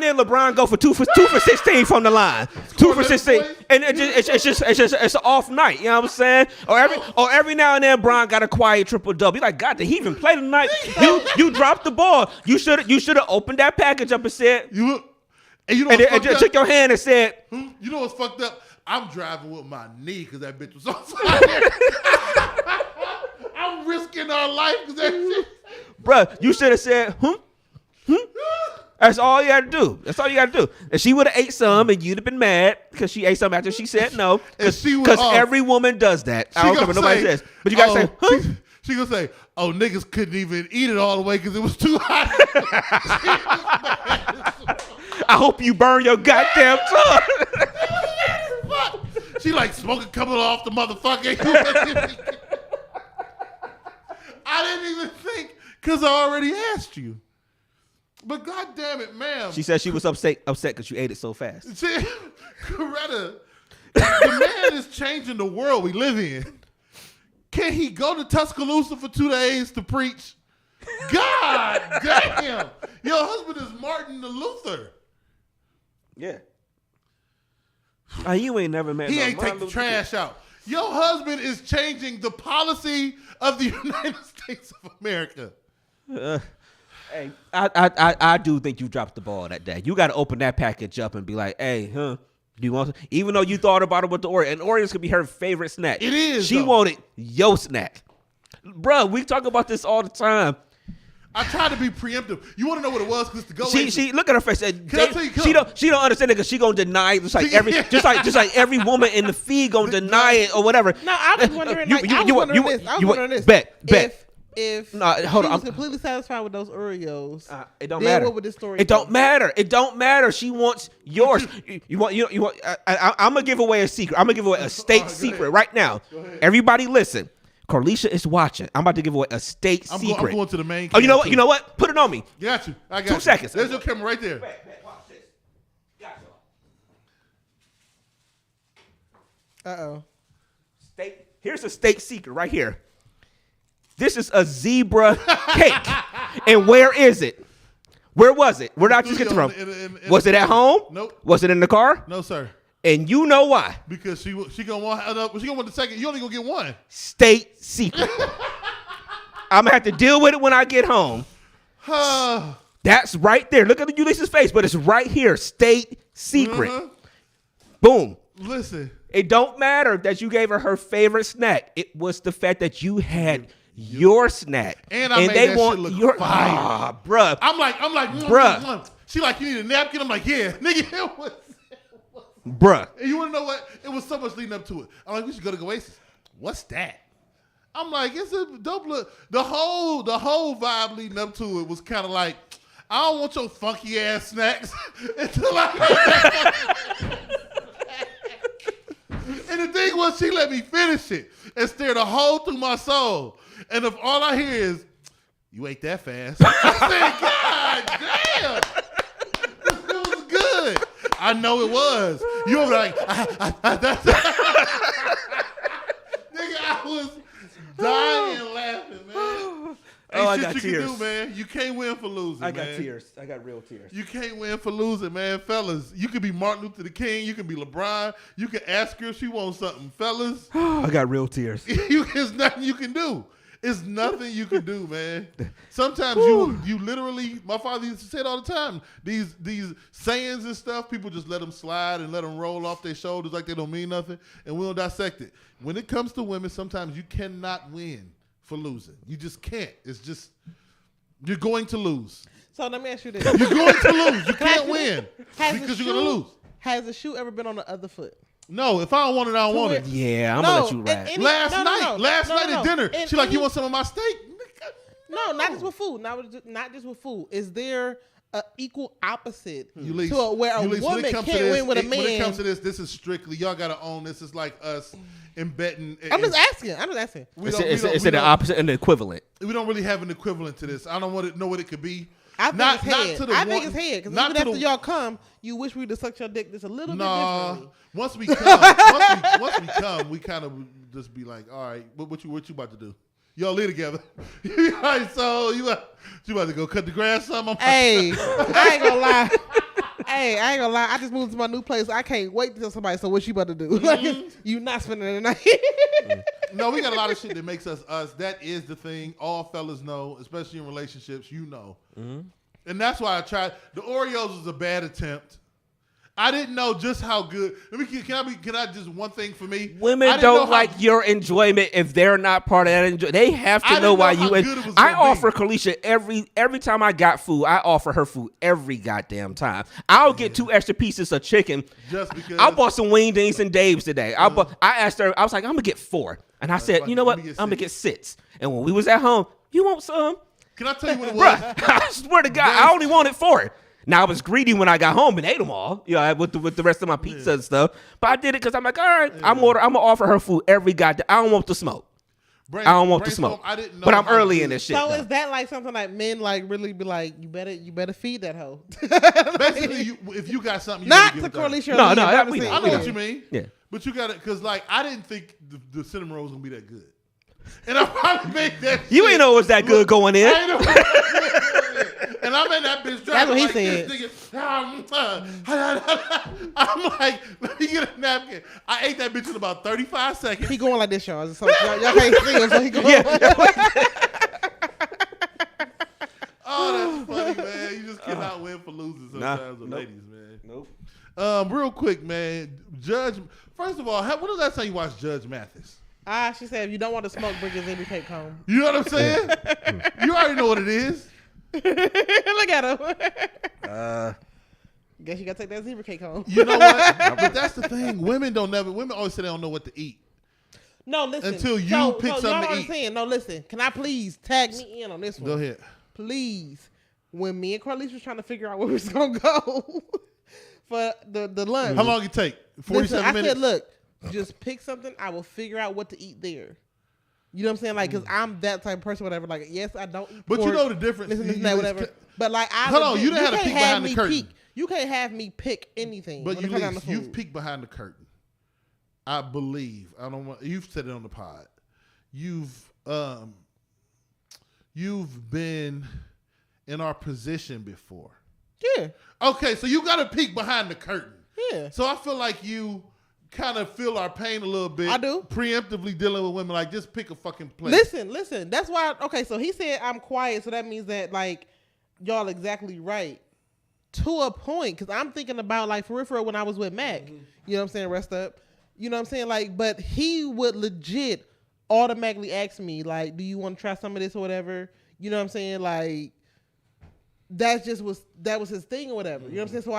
then, LeBron go for 2 for 16 from the line, 2 for 16, and it's an off night. You know what I'm saying? Or every now and then, Bron got a quiet triple double. You like, God, did he even play tonight? You dropped the ball. You should have opened that package up and said, and just took your hand and said, you know what's fucked up? I'm driving with my knee because that bitch was on fire. I'm risking our life because that shit. Bruh, you should have said, That's all you got to do. That's all you got to do. If she would have ate some and you'd have been mad because she ate some after she said no. Because every woman does that. I don't care what nobody says. But you got to say, She gonna say, "Oh, niggas couldn't even eat it all the way because it was too hot." I hope you burn your goddamn tongue. She like smoking coming off the motherfucker. I didn't even think because I already asked you. But God damn it, ma'am. She said she was upset because you ate it so fast. See, Coretta, the man is changing the world we live in. Can he go to Tuscaloosa for 2 days to preach? God damn. Your husband is Martin Luther. Yeah. You ain't never met. He no ain't Martin take the Luther trash out. Your husband is changing the policy of the United States of America. Hey, I do think you dropped the ball that day. You got to open that package up and be like, hey, do you want some? Even though you thought about it with the Oreo, and Oreos could be her favorite snack. It is, She though. wanted your snack. Bruh, we talk about this all the time. I tried to be preemptive. You want to know what it was? Because to go She look at her face. Can I tell you She don't understand it because she gonna deny it just like every woman in the feed gonna deny it or whatever. No, I was wondering. I was wondering this. Bet. If No, hold she on. was completely satisfied with those Oreos, It don't then matter. what would this story? It don't matter. It don't matter. She wants yours. You want. I'm gonna give away a secret. I'm gonna give away a state secret right now. Everybody, listen. Carlisha is watching. I'm about to give away a state secret. I'm going to the main. Oh, you know what? too. You know what? Put it on me. Got you. I got 2 you. seconds. There's your camera right there. Watch this. Uh-oh. Here's a state secret right here. This is a zebra cake. And where is it? Where was it? Where did I just get it from? In Was it at home? Nope. Was it in the car? No, sir. And you know why? Because she gonna want the second. You only gonna get one. State secret. I'm gonna have to deal with it when I get home. That's right there. Look at Ulysses' face, but it's right here. State secret. Boom. Listen. It don't matter that you gave her favorite snack. It was the fact that you had your snack. And I made they that want shit look your fire. Bruh. I'm like, Bruh. She like, you need a napkin? I'm like, yeah. Nigga, it was. Bruh. And you want to know what? It was so much leading up to it. I'm like, we should go to Oasis. What's that? I'm like, it's a dope look. The whole vibe leading up to it was kind of like, I don't want your funky ass snacks. Until and the thing was, she let me finish it and stared a hole through my soul. And if all I hear is, you ate that fast. I said, God damn. It was good. I know it was. You were like, that's nigga, I was dying laughing, man. Ain't I shit got you tears. can do, man. You can't win for losing, I got man. tears. I got real tears. You can't win for losing, man. Fellas, you can be Martin Luther the King. You can be LeBron. You can ask her if she wants something. Fellas, I got real tears. it's nothing you can do. It's nothing you can do, man. Sometimes you literally, my father used to say it all the time, these sayings and stuff, people just let them slide and let them roll off their shoulders like they don't mean nothing, and we don't dissect it. When it comes to women, sometimes you cannot win for losing. You just can't. It's just, you're going to lose. So let me ask you this: You're going to lose. You can't win Has because the you're going to shoe- lose. Has the shoe ever been on the other foot? No, if I don't want it, I don't want it. Yeah, I'm gonna let you and rap. any- Last no, night at dinner, And she like, any- you want some of my steak? No, not just with food. Not just with food. Is there an equal opposite Ulysses, to where a Ulysses, when woman it can't comes to this, win with a man? When it comes to this is strictly, y'all got to own this. It's like us embedding. I'm just asking. It's the opposite and the equivalent. We don't really have an equivalent to this. I don't want to know what it could be. I think it's head. I think it's head. Because not even to after y'all come, you wish we'd have sucked your dick just a little bit Nah, differently. once we come, once we come, we kind of just be like, all right, what you about to do? Y'all live together. All right, so you about to go cut the grass? Something? Hey, I ain't gonna lie. I ain't gonna lie. I just moved to my new place. I can't wait to tell somebody. So what you about to do? Like, you not spending the night. No, we got a lot of shit that makes us us. That is the thing. All fellas know, especially in relationships. You know, and that's why I tried. The Oreos was a bad attempt. I didn't know just how good. Can I just one thing for me? Women I didn't know don't how- like your enjoyment if they're not part of that enjoyment. They have I to didn't know know why how you. good it was I gonna be. offer Kalisha every time I got food. I offer her food every goddamn time. I'll get 2 extra pieces of chicken. Just because I bought some wingdings and Dave's today. I asked her. I was like, I'm gonna get 4, and I said, you know what? let me get I'm gonna 6. get 6. And when we was at home, you want some? Can I tell you what it was? Bruh, I swear to God, I only wanted 4. Now I was greedy when I got home and ate them all, with the rest of my pizza and stuff. But I did it because I'm like, all right, I'm gonna offer her food every goddamn. I don't want the smoke. I don't want the smoke. I didn't know but I'm how early good- in this shit. So though. is that like something like men like really be like, you better feed that hoe? Basically, if you got something, you Not gotta give to it to her. Corliss. No, that we know. I know what you mean. Yeah. But you got it because like I didn't think the cinnamon roll was gonna be that good, and I probably made that. You shit ain't know it was that good look- going in. I ain't know it was that good going in. And I'm in that bitch driving what he like said. this nigga. I'm like, let me get a napkin. I ate that bitch in about 35 seconds. He going like this, y'all. So y'all can't see him. So he going. Oh, that's funny, man. You just cannot win for losing sometimes with nope. ladies, man. Nope. Real quick, man. Judge. First of all, when was the last time you watched Judge Mathis? She said, if you don't want to smoke, bring your zebra cake home. You know what I'm saying? You already know what it is. Look at him. Guess you got to take that zebra cake home. You know what? But that's the thing. Women always say they don't know what to eat. No, listen. Until you pick y'all something to know eat. what I'm saying. No, listen. Can I please tag me in on this one? Go ahead. Please. When me and Corliss was trying to figure out where we was going to go for the lunch. How long it take? 47 Listen, I minutes? said, look, just pick something. I will figure out what to eat there. You know what I'm saying? Like, because I'm that type of person, whatever. Like, yes, I don't eat But you pork, know the difference. This and this and You that, just whatever. But like, Hold on, you didn't have to can't peek behind the me curtain. You can't have me pick anything. But when it comes down to you've food. peeked behind the curtain. I believe. I don't want. You've said it on the pod. You've been in our position before. Yeah. Okay, so you got to peek behind the curtain. Yeah. So I feel like you kind of feel our pain a little bit. I do. Preemptively dealing with women, like just pick a fucking place. Listen. That's why. Okay, so he said I'm quiet, so that means that like y'all exactly right to a point. Because I'm thinking about like for real when I was with Mac. You know what I'm saying? Rest up. You know what I'm saying? Like, but he would legit automatically ask me like, "Do you want to try some of this or whatever?" You know what I'm saying? Like, that was his thing or whatever. You know what I'm saying? So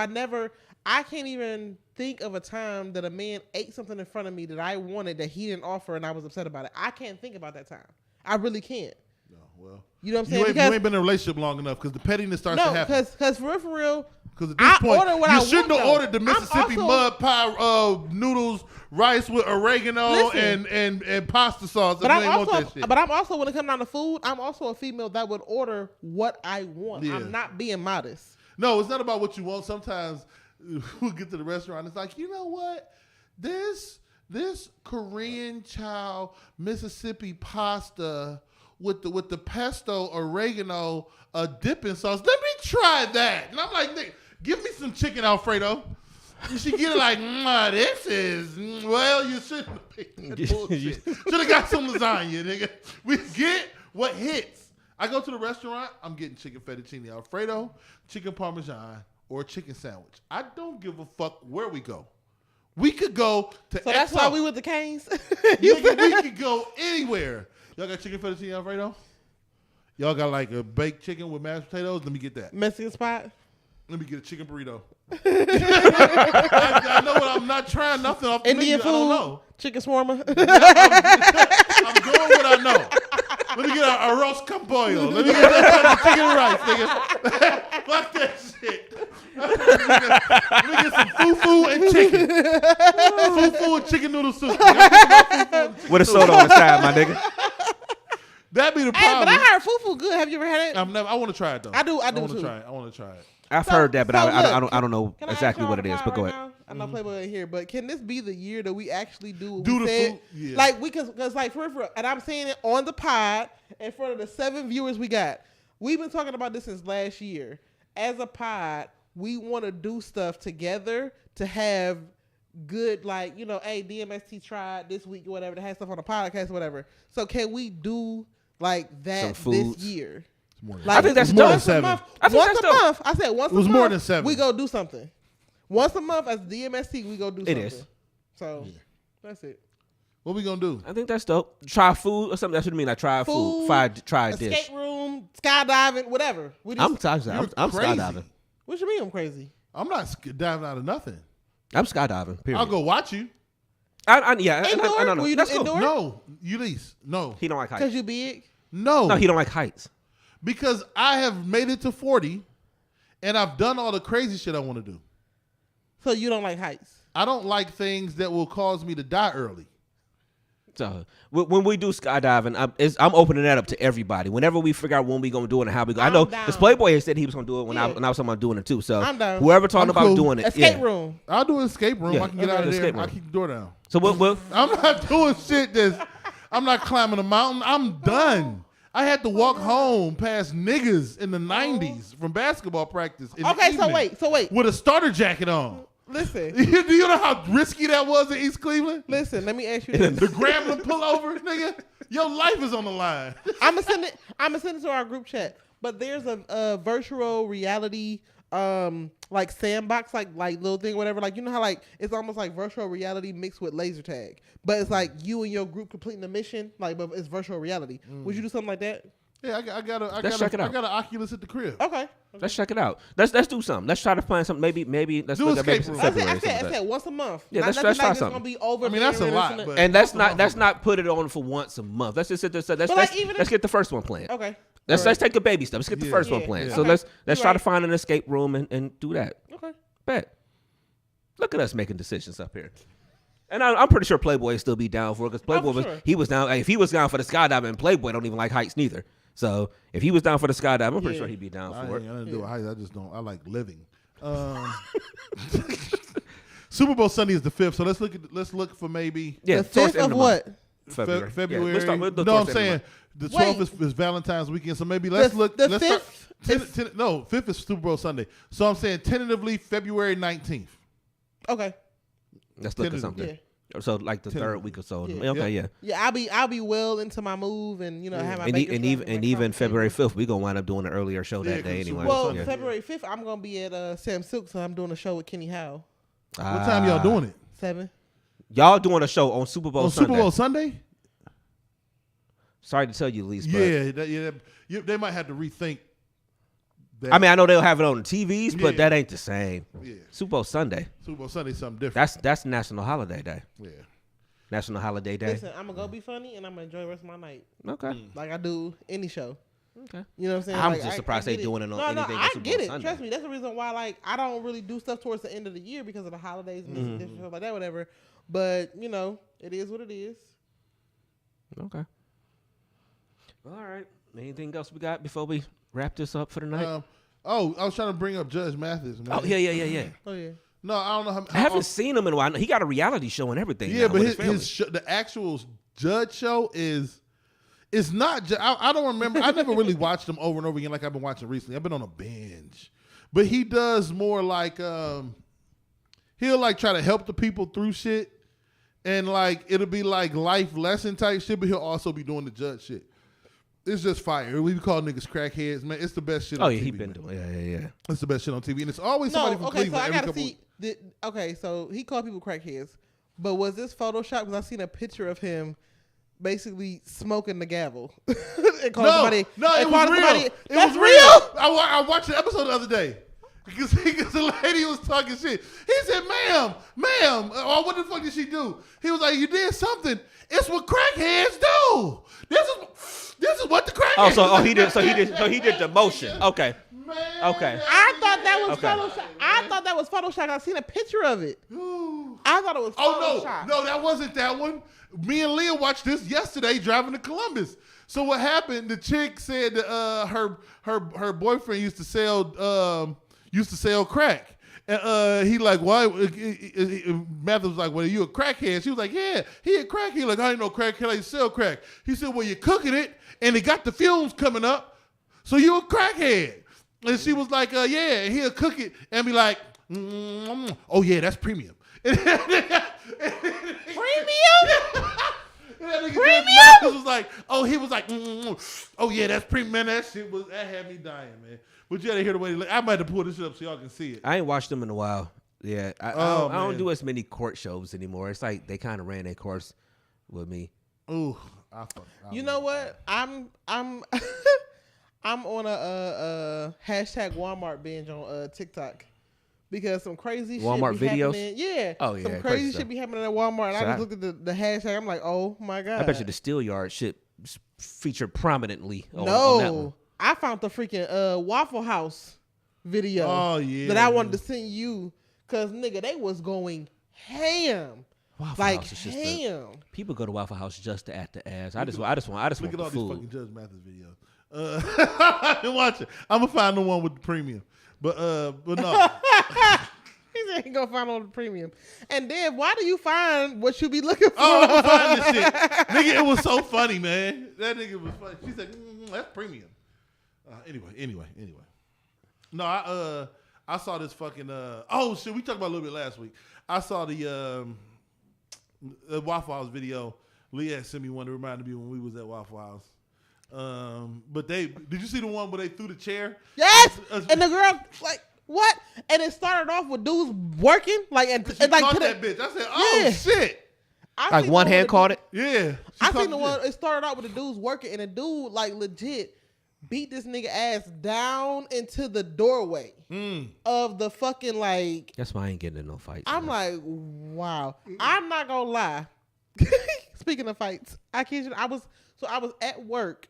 I can't even think of a time that a man ate something in front of me that I wanted that he didn't offer and I was upset about it. I can't think about that time. I really can't. No, well, You know what I'm saying? you ain't been in a relationship long enough because the pettiness starts to No, happen. because for real, Because at this I point, order what you I shouldn't want, have though. ordered the I'm Mississippi also- mud pie noodles, rice with oregano Listen. and pasta sauce. but if I'm you ain't want that shit. also when it comes down to food, I'm also a female that would order what I want. Yeah. I'm not being modest. No, it's not about what you want. Sometimes we'll get to the restaurant. It's like, you know what? This Korean child Mississippi pasta with the pesto oregano dipping sauce. Let me try that. And I'm like, nigga, give me some chicken Alfredo. You should get it like, this is, well, you shouldn't have picked that bullshit. Should have got some lasagna, nigga. We get what hits. I go to the restaurant, I'm getting chicken fettuccine Alfredo, chicken parmesan, or a chicken sandwich. I don't give a fuck where we go. We could go to So that's XO. why we with the Canes. Nigga, we could go anywhere. Y'all got chicken fettuccine Alfredo? Y'all got like a baked chicken with mashed potatoes? Let me get that. Mexican spot. Let me get a chicken burrito. I know what I'm not trying nothing off the Indian menu. I don't food. know. Chicken shawarma. I'm going what I know. Let me get a arroz con pollo. Let me get that chicken and rice, nigga. Fuck that shit. Let me get some fufu and chicken. Fufu and chicken noodle soup. Nigga. I'm getting my fufu and chicken With a noodle soda on the side, my nigga. That'd be the Hey, but problem. I heard fufu good. Have you ever had it? I want to try it though. I do want too. to try it. I want to try it. I've So- heard that, but so I look, don't know Can I exactly ask what it y'all is. a But go right ahead. now? I know Playboy ain't here, but can this be the year that we actually do what Do we the said? food? Yeah. Like because like for real, and I'm saying it on the pod in front of the 7 viewers we got. We've been talking about this since last year. As a pod, we want to do stuff together to have good, like, you know, hey, DMST tried this week or whatever, to have stuff on the podcast or whatever. So can we do like that Some this foods. year? More than Like, I think that's more than dope. once a 7. month. I think Once that's a dope. month. I said once It was a month. more than 7. We go do something. Once a month as DMST, we go do something. It is. So that's it. What we gonna do? I think that's dope. Try food or something. That's what I mean. Like try food. Try a dish. Escape room, skydiving, whatever. We just, I'm crazy. skydiving. what you mean I'm crazy? I'm not diving out of nothing. I'm skydiving. Period. I'll go watch you. I Indoor? know. Will you That's do cool. indoor? No, Ulysses. No, He don't like Because heights. you big? no. No, he don't like heights. Because I have made it to 40, and I've done all the crazy shit I want to do. So you don't like heights? I don't like things that will cause me to die early. So when we do skydiving, I'm opening that up to everybody. Whenever we figure out when we gonna do it and how we go, I know down. because Playboy said he was gonna do it when I Yeah. was talking about doing it too. So I'm down. whoever talking I'm about cool. doing it, Escape yeah. room. I'll do an escape room. Yeah. I can get Okay. out of there. Escape I room. keep the door down. So we'll I'm not doing shit I'm not climbing a mountain. I'm done. I had to walk home past niggas in the 90s from basketball practice. in the Okay, so evening wait. With a starter jacket on. Listen. Do you know how risky that was in East Cleveland? Listen, let me ask you this. The Grambling pullover, nigga. Your life is on the line. I'm gonna send it to our group chat. But there's a virtual reality like sandbox like little thing whatever, like you know how like it's almost like virtual reality mixed with laser tag, but it's like you and your group completing the mission, like, but it's virtual reality. Would you do something like that? Yeah, I got check it out. I got an Oculus at the crib. Okay. Let's check it out. Let's do something. Let's try to find something. Maybe let's Do look at maybe escape some room. February. I or something like said that. once a month. Yeah, let's Not try nothing like it's something. gonna be over. I mean, that's a there lot, and but- And let's not put it on for once a month. Let's just sit there. Let's like, even let's if- get the first one planned. Okay. Let's take a baby step. Let's get the first one Yeah. planned. Yeah. So Okay. let's You're try to right. find an escape room and do that. Okay. Bet. Look at us making decisions up here. And I'm pretty sure Playboy would still be down for it because Playboy for sure. he was down. If he was down for the skydiving, Playboy don't even like heights neither. So if he was down for the skydiving, I'm pretty sure he'd be down I for it. didn't do it. I just don't. I like living. Super Bowl Sunday is the 5th, so let's look for maybe Yeah, The towards 5th the end of the what? month. February. Yeah, we'll No, towards I'm the end saying of the Wait. 12th is Valentine's weekend, so maybe let's look. the let's 5th no, 5th is Super Bowl Sunday. So I'm saying tentatively February 19th. Okay. Let's look at Tentatively. something. So like the third Tentatively. week or so. Yeah. Okay, yeah. Yeah, I'll be well into my move and have my And, baker's dozen, my even coffee February table. 5th, we're gonna wind up doing an earlier show Yeah, that day 'cause anyway. Well, yeah. February 5th, I'm gonna be at Sam Silk, so I'm doing a show with Kenny Howe. What time y'all doing it? 7. Y'all doing a show on Super Bowl On Sunday. Super Bowl Sunday? Sorry to tell you, Lise, but They might have to rethink that. I mean, I know they'll have it on the TVs, but Yeah. that ain't the same. Yeah. Super Bowl Sunday. Super Bowl Sunday is something different. That's National Holiday Day. Yeah. National Holiday Day. Listen, I'm gonna go be funny and I'm gonna enjoy the rest of my night Okay. like I do any show. Okay. You know what I'm saying? I'm Like, just surprised I they get doing it on no, anything No, but I Super get Bowl it. Sunday. Trust me, that's the reason why like I don't really do stuff towards the end of the year because of the holidays and different stuff like that, whatever. But it is what it is. Okay. All right. Anything else we got before we wrap this up for the night? I was trying to bring up Judge Mathis, man. Oh yeah. Oh yeah. No, I don't know how. I haven't seen him in a while. He got a reality show and everything. Yeah, now but with family. the actual Judge show is not. I don't remember. I never really watched him over and over again like I've been watching recently. I've been on a binge, but he does more like he'll like try to help the people through shit, and like it'll be like life lesson type shit, but he'll also be doing the judge shit. It's just fire. We call niggas crackheads, man. It's the best shit. Oh on yeah, TV, he been man. doing. Yeah. It's the best shit on TV, and it's always somebody from Okay, so Cleveland. I every gotta couple. see. Okay, so he called people crackheads, but was this Photoshop? Because I seen a picture of him basically smoking the gavel. And calling somebody, No, and it was calling real. somebody- It That's was real. I watched the episode the other day because the lady was talking shit. He said, "Ma'am, oh, what the fuck did she do?" He was like, "You did something. It's what crackheads do. This is what the crackheads." He did the motion. Okay. Man, Okay. I thought that was Okay. Photoshop. I thought that was Photoshop. I seen a picture of it. Ooh. I thought it was Oh Photoshop. no, that wasn't that one. Me and Leah watched this yesterday driving to Columbus. So what happened? The chick said that, her boyfriend used to sell crack, and he like, why? Matthew was like, well, you a crackhead? She was like, yeah, he a crackhead. He like, I ain't no crackhead. I sell crack. He said, well, you're cooking it, and it got the fumes coming up, so you a crackhead. And she was like, yeah, he'll cook it and be like, oh yeah, that's premium. Premium? Premium was like, oh, he was like, oh yeah, that's premium. Man, that had me dying, man. But you had to hear the way I might have to pull this shit up so y'all can see it. I ain't watched him in a while. Yeah, I Oh, don't man. do as many court shows anymore. It's like they kind of ran their course with me. Ooh, You know what? I'm I'm on a hashtag Walmart binge on TikTok because some crazy Walmart shit be videos? happening. Yeah. Oh, yeah, Some crazy crazy stuff. shit be happening at Walmart. And So I I- just looked at the hashtag. I'm like, oh my god. I bet you the Steel Yard shit featured prominently on that No, one. I found the freaking Waffle House video. Oh, yeah, that I wanted man. to send you because nigga, they was going ham. Waffle Like House is just ham. people go to Waffle House just to act the ass. I just want Look the at all these food. fucking Judge Mathis videos. I've been watching. I'm gonna find the one with the premium, but no. He said he gonna find on the premium. And then why do you find what you be looking for? Oh, I'm gonna find this shit, nigga. It was so funny, man. That nigga was funny. She said, "That's premium." Anyway. No, I saw this fucking. Oh shit, we talked about it a little bit last week. I saw the Waffle House video. Leah sent me one to remind me when we was at Waffle House. But did you see the one where they threw the chair? Yes. Us- And the girl like what? And it started off with dudes working like and She like caught to that the, bitch. I said, "Oh Yeah. shit!" I Like seen one the hand with the- caught it. Yeah, she I caught seen the shit. one. It started out with the dudes working, and the dude like legit beat this nigga ass down into the doorway of the fucking like. That's why I ain't getting in no fights. I'm man. like, wow. I'm not gonna lie. Speaking of fights, I kid you. I was at work,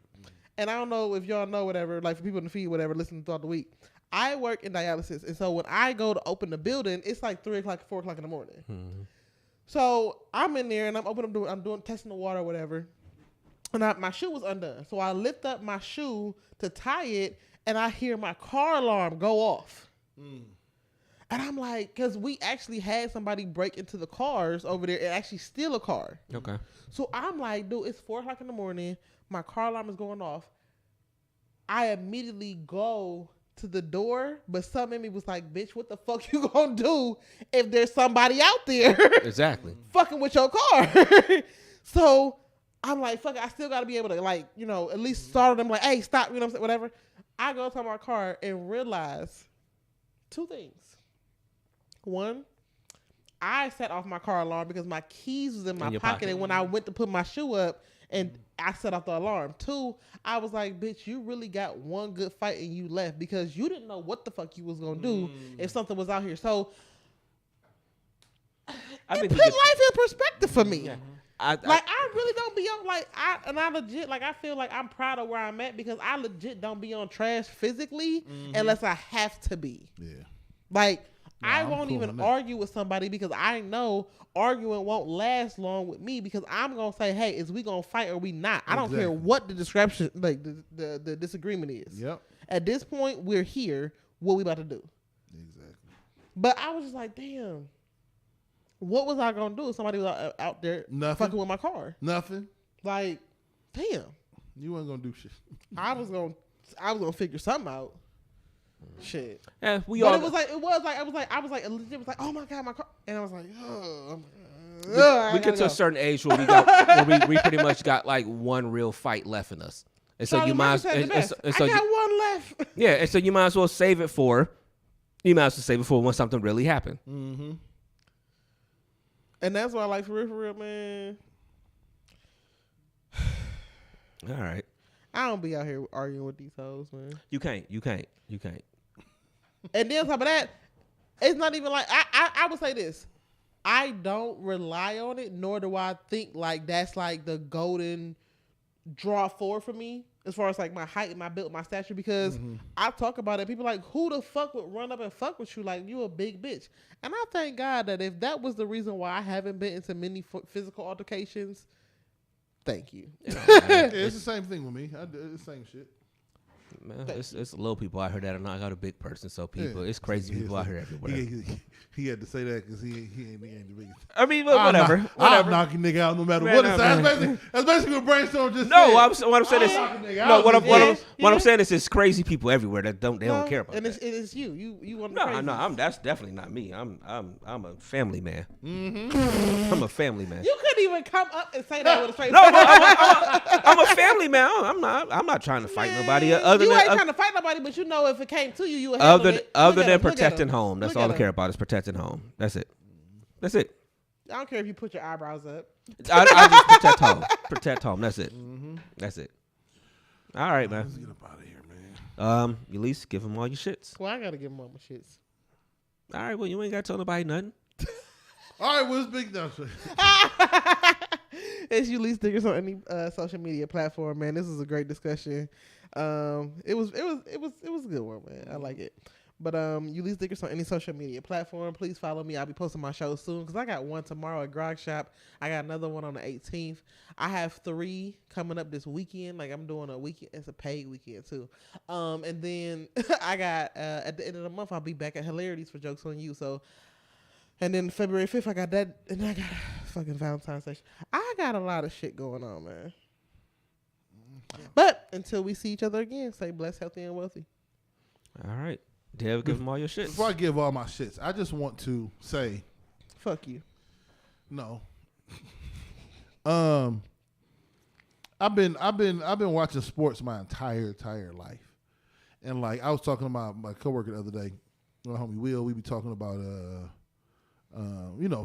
and I don't know if y'all know whatever. Like for people in the feed, whatever, listening throughout the week. I work in dialysis, and so when I go to open the building, it's like 3 o'clock, 4 o'clock in the morning. So I'm in there and I'm doing testing the water or whatever. And my shoe was undone. So I lift up my shoe to tie it and I hear my car alarm go off. And I'm like, because we actually had somebody break into the cars over there and actually steal a car. Okay. So I'm like, dude, it's 4 o'clock in the morning. My car alarm is going off. I immediately go to the door, but something in me was like, bitch, what the fuck you gonna do if there's somebody out there Exactly. fucking with your car? So I'm like, fuck it, I still gotta be able to like, you know, at least start them like, hey, stop, you know what I'm saying, whatever. I go to my car and realize 2 things. One, I set off my car alarm because my keys was in my your pocket, pocket. and when I went to put my shoe up and I set off the alarm. 2, I was like, bitch, you really got one good fight and you left because you didn't know what the fuck you was gonna do if something was out here. So I it think put you get- life in perspective for me. I Like I really don't be on like I legit like I feel like I'm proud of where I'm at because I legit don't be on trash physically unless I have to be. Yeah. Like I I'm won't cool even on that. argue with somebody because I know arguing won't last long with me because I'm gonna say, hey, is we gonna fight or we not? I don't care Exactly. what the description like the disagreement is. Yep. At this point, we're here. What we about to do? Exactly. But I was just like, damn. What was I gonna do if somebody was out there Nothing. fucking with my car? Nothing. Like, damn. You weren't gonna do shit. I was gonna figure something out. Shit. yeah, we But all. it was like legit was like, oh my god, my car, and I was like, oh. we get to a certain age where where we pretty much got like one real fight left in us, and so you might and so I got one left. yeah, and so you might as well save it for when something really happened. And that's why, like, for real, man. All right, I don't be out here arguing with these hoes, man. you can't. And then on top of that, it's not even like I would say this. I don't rely on it, nor do I think like that's like the golden draw forward for me as far as like my height and my build, my stature, because I talk about it. People are like, who the fuck would run up and fuck with you? Like, you a big bitch. And I thank God that if that was the reason why I haven't been into many physical altercations, thank you. Yeah, it's the same thing with me. I do the same shit. Man, it's little people out here that are not got a big person. So people, Yeah. it's crazy people out here everywhere. He had to say that because he ain't the biggest. I mean, but whatever. I'll knock a nigga out no matter Man, what. nah, That's basically what Brainstorm just No, said. what I'm saying is, knock a nigga no. out. What I'm Yeah. saying is, it's crazy people everywhere that they don't care about And that. it's you. You want No, that's definitely not me. I'm a family man. I'm a family man. You couldn't even come up and say that with a straight No, face. I'm a family man. I'm not trying to fight nobody. other you than ain't trying to fight nobody, but you know if it came to you, you would handle it. other Look than at 'em, look at protecting 'em. home. That's Look all at I care 'em. about is protecting home. That's it. That's it. I don't care if you put your eyebrows up. I just protect home. Protect home. That's it. That's it. All right, man. Let's get up out of here, man. At least give them all your shits. Well, I gotta give them all my shits. All right, well, you ain't got to tell nobody nothing. All right, what's big now? It's Ulysses Diggers on any social media platform, man. This is a great discussion. It was a good one, man. I like it. But Ulysses Diggers on any social media platform. Please follow me. I'll be posting my show soon because I got one tomorrow at Grog Shop. I got another one on the 18th. I have 3 coming up this weekend. Like I'm doing a weekend. It's a paid weekend too. And then I got at the end of the month I'll be back at Hilarities for Jokes on You. So. And then February 5th, I got that, and I got fucking Valentine's Day. I got a lot of shit going on, man. But until we see each other again, stay blessed, healthy, and wealthy. All right. Dev, give them all your shits. Before I give all my shits, I just want to say Fuck you. no. I've been watching sports my entire life, and like I was talking about my coworker the other day, my homie Will. We be talking about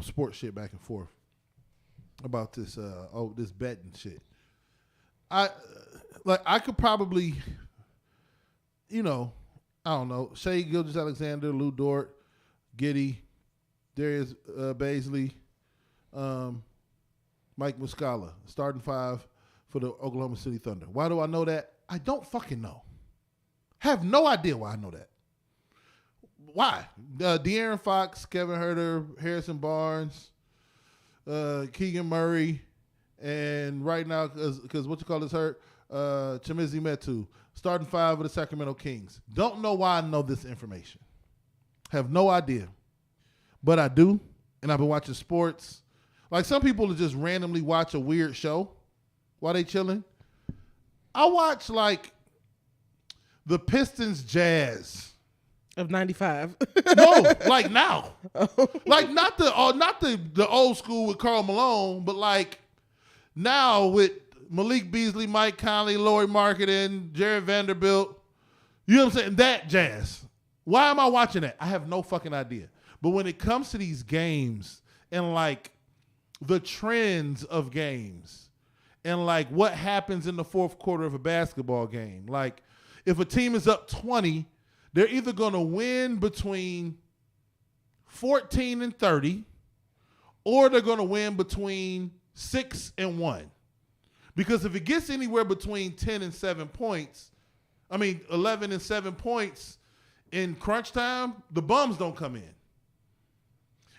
sports shit back and forth about this this betting shit. I could probably, I don't know, Shea Gilgeous-Alexander, Lou Dort, Giddey, Darius Baisley, Mike Muscala, starting 5 for the Oklahoma City Thunder. Why do I know that? I don't fucking know. Have no idea why I know that. Why? De'Aaron Fox, Kevin Huerter, Harrison Barnes, Keegan Murray, and right now, because what you call this hurt, Chimezie Metu, starting 5 of the Sacramento Kings. Don't know why I know this information. Have no idea. But I do, and I've been watching sports. Like some people just randomly watch a weird show while they chilling. I watch like the Pistons Jazz. Of 95. No, like now. Like not the old school with Karl Malone, but like now with Malik Beasley, Mike Conley, Lauri Markkanen, Jared Vanderbilt. You know what I'm saying? That jazz. Why am I watching that? I have no fucking idea. But when it comes to these games and like the trends of games and like what happens in the fourth quarter of a basketball game, like if a team is up 20, they're either going to win between 14 and 30, or they're going to win between 6 and 1. Because if it gets anywhere between 10 and 7 points, 11 and 7 points in crunch time, the bums don't come in.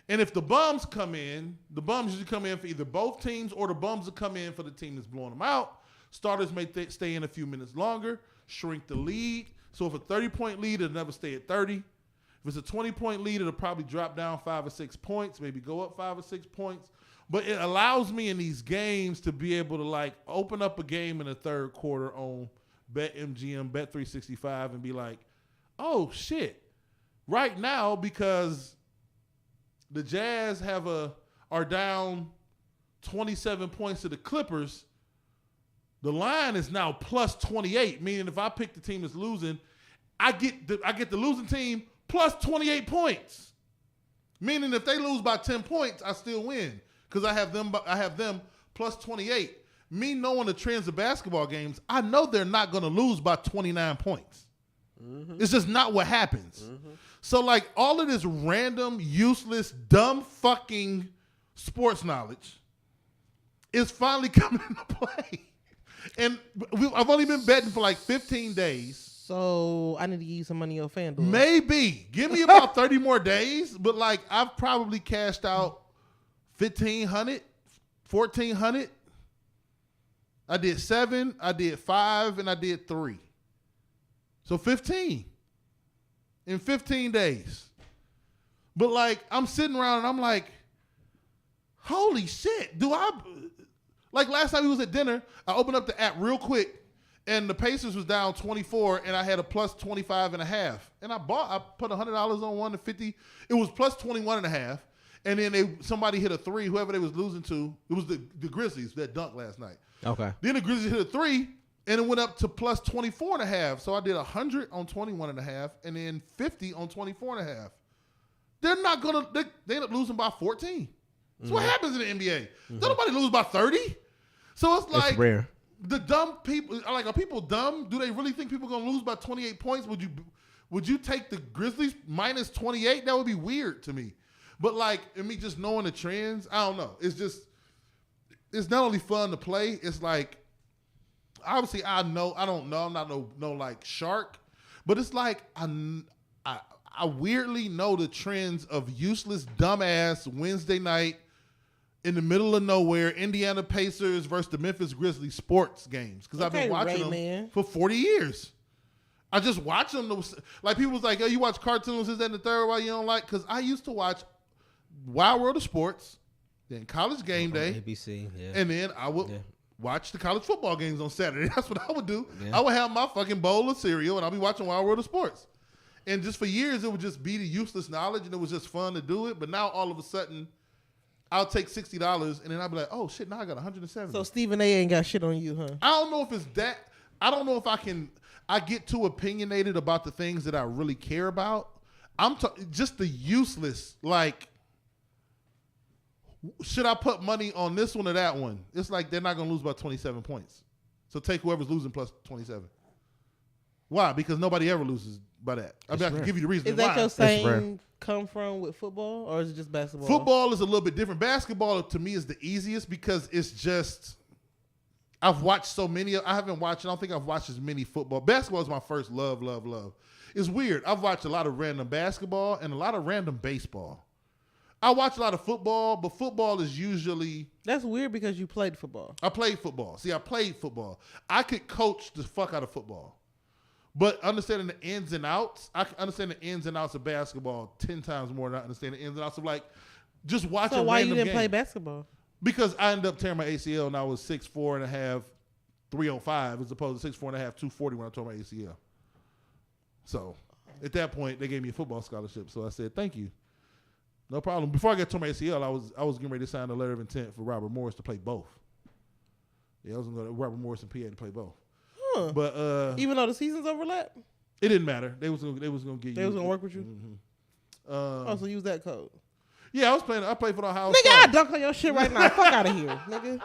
And if the bums come in, the bums usually come in for either both teams, or the bums will come in for the team that's blowing them out. Starters may stay in a few minutes longer, shrink the lead. So if a 30-point lead, it'll never stay at 30. If it's a 20-point lead, it'll probably drop down 5 or 6 points, maybe go up 5 or 6 points. But it allows me in these games to be able to like open up a game in the third quarter on BetMGM, Bet365, and be like, oh shit. Right now, because the Jazz are down 27 points to the Clippers, the line is now plus 28, meaning if I pick the team that's losing, I get the losing team plus 28 points. Meaning if they lose by 10 points, I still win because I have them plus 28. Me knowing the trends of basketball games, I know they're not going to lose by 29 points. Mm-hmm. It's just not what happens. Mm-hmm. So like all of this random, useless, dumb fucking sports knowledge is finally coming into play. And I've only been betting for like 15 days. So I need to give you some money on FanDuel. Maybe. Give me about 30 more days. But like I've probably cashed out $1,500, $1,400. I did 7, I did 5, and I did 3. So 15 in 15 days. But like I'm sitting around and I'm like, holy shit, like last time we was at dinner, I opened up the app real quick and the Pacers was down 24 and I had a plus 25.5. And I put $100 on 1 to 50. It was plus 21.5. And then somebody hit a 3, whoever they was losing to. It was the Grizzlies that dunked last night. Okay. Then the Grizzlies hit a 3 And it went up to plus 24.5. So I did 100 on 21.5 and then 50 on 24.5. They're not going to, they end up losing by 14. That's what happens in the NBA. Don't nobody lose by 30. So it's like, It's rare. the dumb people, like, are people dumb? Do they really think people are going to lose by 28 points? Would you take the Grizzlies minus 28? That would be weird to me. But like, and me just knowing the trends, I don't know. It's not only fun to play. It's like, obviously I don't know. I'm not no like shark, but it's like I weirdly know the trends of useless, dumbass Wednesday night in the middle of nowhere, Indiana Pacers versus the Memphis Grizzlies sports games because I've been watching them for 40 years. I just watch them. Like people was like, "Oh, you watch cartoons? Is that the third why you don't like?" Because I used to watch Wild World of Sports, then College Game Day, ABC, yeah. and then I would watch the college football games on Saturday. That's what I would do. Yeah. I would have my fucking bowl of cereal and I'll be watching Wild World of Sports. And just for years, it would just be the useless knowledge and it was just fun to do it. But now all of a sudden, I'll take $60 and then I'll be like, oh shit, now I got 170. So Stephen A ain't got shit on you, huh? I don't know if it's that. I don't know if I get too opinionated about the things that I really care about. Just the useless, like, should I put money on this one or that one? It's like they're not going to lose by 27 points. So take whoever's losing plus 27. Why? Because nobody ever loses by that. I mean, I can give you the reason Is why. that your same come from with football or is it just basketball? Football is a little bit different. Basketball to me is the easiest because it's just, I've watched so many. I don't think I've watched as many football. Basketball is my first love. It's weird. I've watched a lot of random basketball and a lot of random baseball. I watch a lot of football, but football is usually... That's weird because you played football. I played football. See, I played football. I could coach the fuck out of football. But understanding the ins and outs, I can understand the ins and outs of basketball 10 times more than I understand the ins and outs of like just watching. So why you didn't game. play basketball? Because I ended up tearing my ACL and I was 6'4.5", 305 as opposed to 6'4.5", 240 when I tore my ACL. So at that point, they gave me a football scholarship. So I said, thank you. No problem. Before I got to my ACL, I was getting ready to sign a letter of intent for Robert Morris to play both. Yeah, I was going to go to Robert Morris and PA to play both. Huh. But even though the seasons overlap, it didn't matter. They was going to get you. they was gonna work with you. Mm-hmm. So use that code. Yeah, I played for the Ohio Nigga, State. I dunk on your shit right now. Fuck out of here, nigga.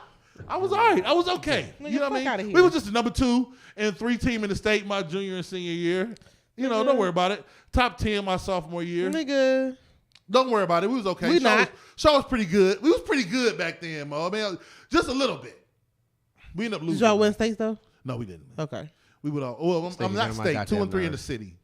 I was all right. I was okay. Nigga, You know what I fuck mean? outta here. We was just the number 2 and 3 team in the state my junior and senior year. You know, don't worry about it. Top 10 my sophomore year. Nigga. Don't worry about it. We was okay. We not. Show was pretty good. We was pretty good back then, Mo. I mean, just a little bit. We ended up losing. Did y'all win states though? No, we didn't. Okay. We would all. Well, I'm not State, state. 2 and 3 in the city.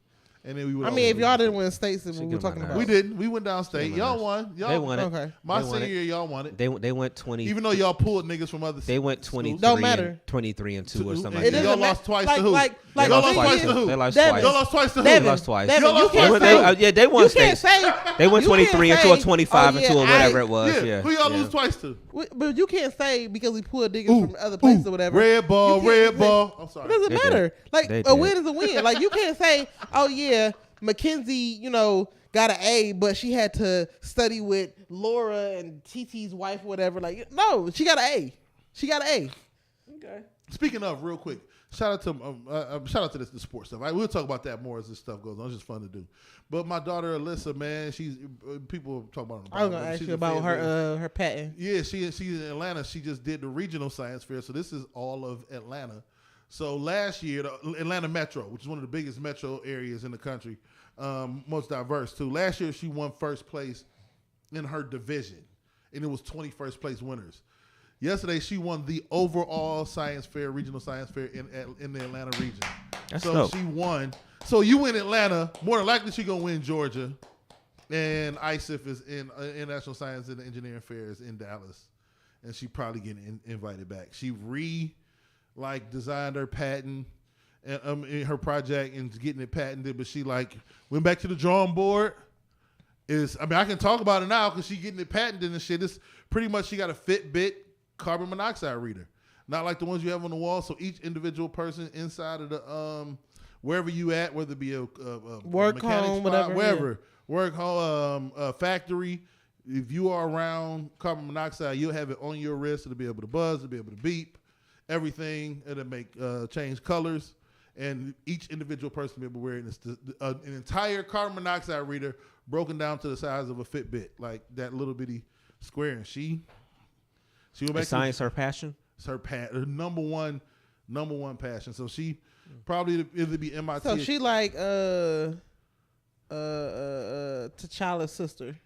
And then we would. I mean, if y'all didn't win states, then we Should were give talking them about. we didn't. We went downstate. Y'all won. Y'all They won it. Okay. My They won senior it. year, y'all won it. They went 20. Even though y'all pulled niggas from other. They went schools. 23. Don't matter. 23 and 2 or something It like doesn't that. Y'all lost twice to who? Like Y'all lost twice to who? They lost Devin. twice. Y'all lost twice to who? Devin, They lost twice. Devin, Y'all you lost can't twice. say. Yeah, they won You states. can't say. They went you 23 can't and 2 or say, 25 and 2 or whatever it was. Yeah. Yeah. Who y'all yeah. lose twice to? But you can't say because we pulled niggas from other places or whatever. Red ball, You can't red say- ball. I'm sorry. It doesn't They matter. did. Like They a did. win is a win. Like you can't say, oh yeah, Mackenzie, got an A, but she had to study with Laura and TT's wife, or whatever. Like no, she got an A. She got an A. Okay. Speaking of, real quick, shout out to the sports stuff. We'll talk about that more as this stuff goes on. It's just fun to do. But my daughter Alyssa, man, people talk about. I was gonna ask you about her patent. Yeah, she's in Atlanta. She just did the regional science fair, so this is all of Atlanta. So last year, the Atlanta Metro, which is one of the biggest metro areas in the country, most diverse too. Last year, she won first place in her division, and it was 20 first place winners. Yesterday, she won the overall science fair, regional science fair in the Atlanta region. That's so dope. she won. So you win Atlanta, more than likely she gonna win Georgia, and ISIF is in International Science and Engineering Fairs in Dallas, and she probably getting invited back. She designed her patent and in her project and getting it patented, but she went back to the drawing board. I can talk about it now because she getting it patented and shit. It's pretty much she got a Fitbit carbon monoxide reader, not like the ones you have on the wall. So each individual person inside of the wherever you at, whether it be a Work, mechanic home, spot, whatever, wherever, work, home, factory. If you are around carbon monoxide, you'll have it on your wrist. It'll be able to buzz. It'll be able to beep. everything. It'll make change colors, and each individual person will be wearing this, an entire carbon monoxide reader broken down to the size of a Fitbit, like that little bitty square. And she will make science her passion. It's her number one passion. So she probably either be MIT. So she like T'Challa's sister.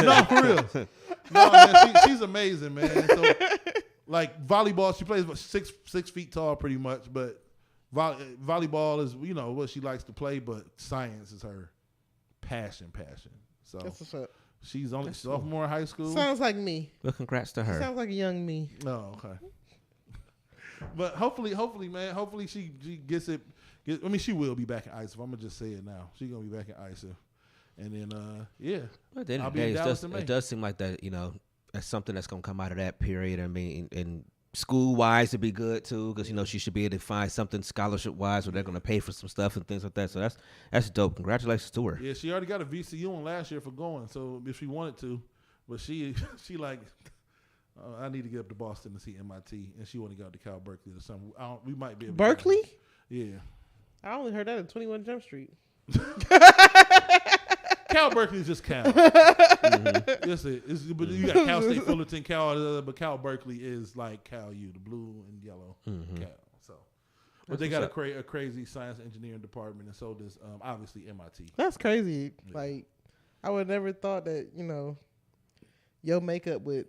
No, for real. No, man, she's amazing, man. So like volleyball, she plays 6 feet tall, pretty much. But volleyball is what she likes to play. But science is her passion. So That's what's up. she's only sophomore in high school. Sounds like me. Well, congrats to her. Sounds like a young me. Oh, okay. But hopefully, man. Hopefully she gets it. I mean, she will be back in ISO. I'm gonna just say it now. She's gonna be back in ISO, and then yeah. But at the end I'll of the be day, in Dallas in May. it does seem like that. That's something that's gonna come out of that period. I mean, and school wise, it'd be good too, because she should be able to find something scholarship wise where they're gonna pay for some stuff and things like that. So that's dope. Congratulations to her. Yeah, she already got a VCU on last year for going. So if she wanted to, but she like. I need to get up to Boston to see MIT, and she want to go to Cal Berkeley or something. We might be able to Berkeley? Yeah. I only heard that in 21 Jump Street. Cal Berkeley is just Cal. Mm-hmm. But you got Cal State Fullerton, but Cal Berkeley is like Cal U, the blue and yellow Cal. So, but they got a crazy science engineering department, and so does obviously MIT. That's crazy. Yeah. Like, I would never thought that your makeup would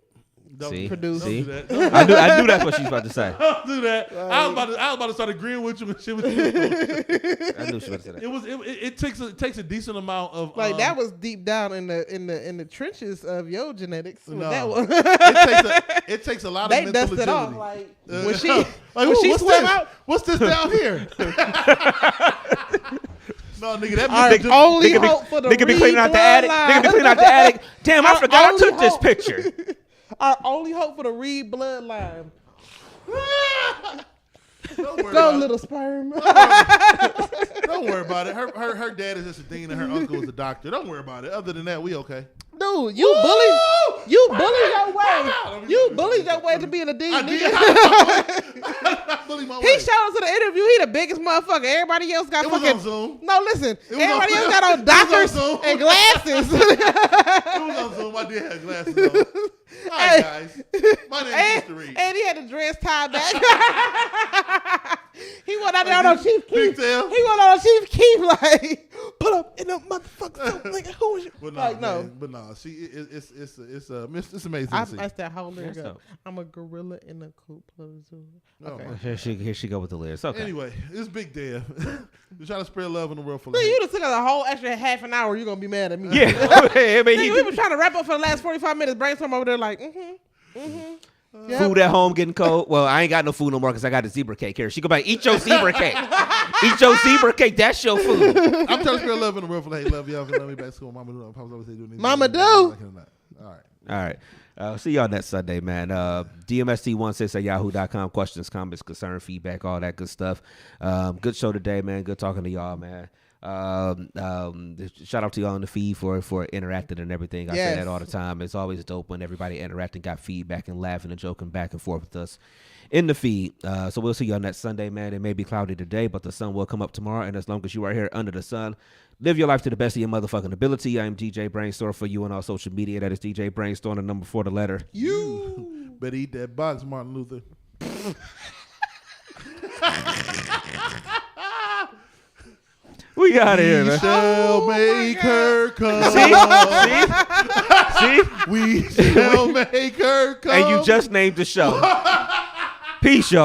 produce. Don't do that. I knew that's what she's about to say. Don't do that. I was about to start agreeing with you when she was doing it. I knew she was about to say that. It takes a decent amount of Like that was deep down in the trenches of your genetics. With No. that one. it takes a lot They of mental dusted off agility. like when she Like, when she what's swam this? out. What's this down here? No, nigga, that Our means only hope for the Nigga be cleaning out the attic. Nigga be cleaning out the attic. Damn, I forgot I took this picture. Our only hope for the Reed bloodline. Don't worry Go, about it. little sperm. Don't worry about it. Her dad is just a dean and her uncle is a doctor. Don't worry about it. Other than that, we okay. Dude, you bullied your way. You bullied your way to being a dean. I Nigga. did. I bullied my He way. showed us in the interview. He the biggest motherfucker. Everybody else got It was fucking. on Zoom. No, listen. was Everybody on- else got on it was on doctors Zoom. and glasses. It was on Zoom. I did have glasses on. All right, guys. My name is Mr. Reed. And he had the dress tied back. He went out there on Chief Keef. Pigtail? He went on Chief Keef like, put up in the motherfucker. Like, who is you? But no, Like, no. man, but no, it's amazing. I to see. messed that whole lyric That's up. dope. I'm a gorilla in a coop of a zoo. Oh, Okay. my. Here she go with the lyrics. Okay. Anyway, it's Big Dev. We're trying to spread love in the world for Dude, you just took us a whole extra half an hour. You're going to be mad at me. Yeah. I mean, Nigga, we been trying to wrap up for the last 45 minutes. Brainstorm over there like, yeah. food at home getting cold. Well, I ain't got no food no more because I got a zebra cake here. She go back, eat your zebra cake. Eat your zebra cake. That's your food. I'm trying to spread love in the world for hey, love y'all. Love me back to school. Mama do. Papa's always doing this. Mama do. All right. All right. See y'all next Sunday, man. DMST16@yahoo.com. Questions, comments, concern, feedback, all that good stuff. Good show today, man. Good talking to y'all, man. Shout out to y'all on the feed for interacting and everything. I say Yes. that all the time. It's always dope when everybody interacting, got feedback and laughing and joking back and forth with us in the feed. So we'll see y'all next Sunday, man. It may be cloudy today, but the sun will come up tomorrow. And as long as you are here under the sun, live your life to the best of your motherfucking ability. I am DJ Brainstorm for you on all social media. That is DJ Brainstorm, the number 4, the letter. You better eat that box, Martin Luther. We got here, man. Shall make her come. See? We shall make her come. And you just named the show. Peace, y'all.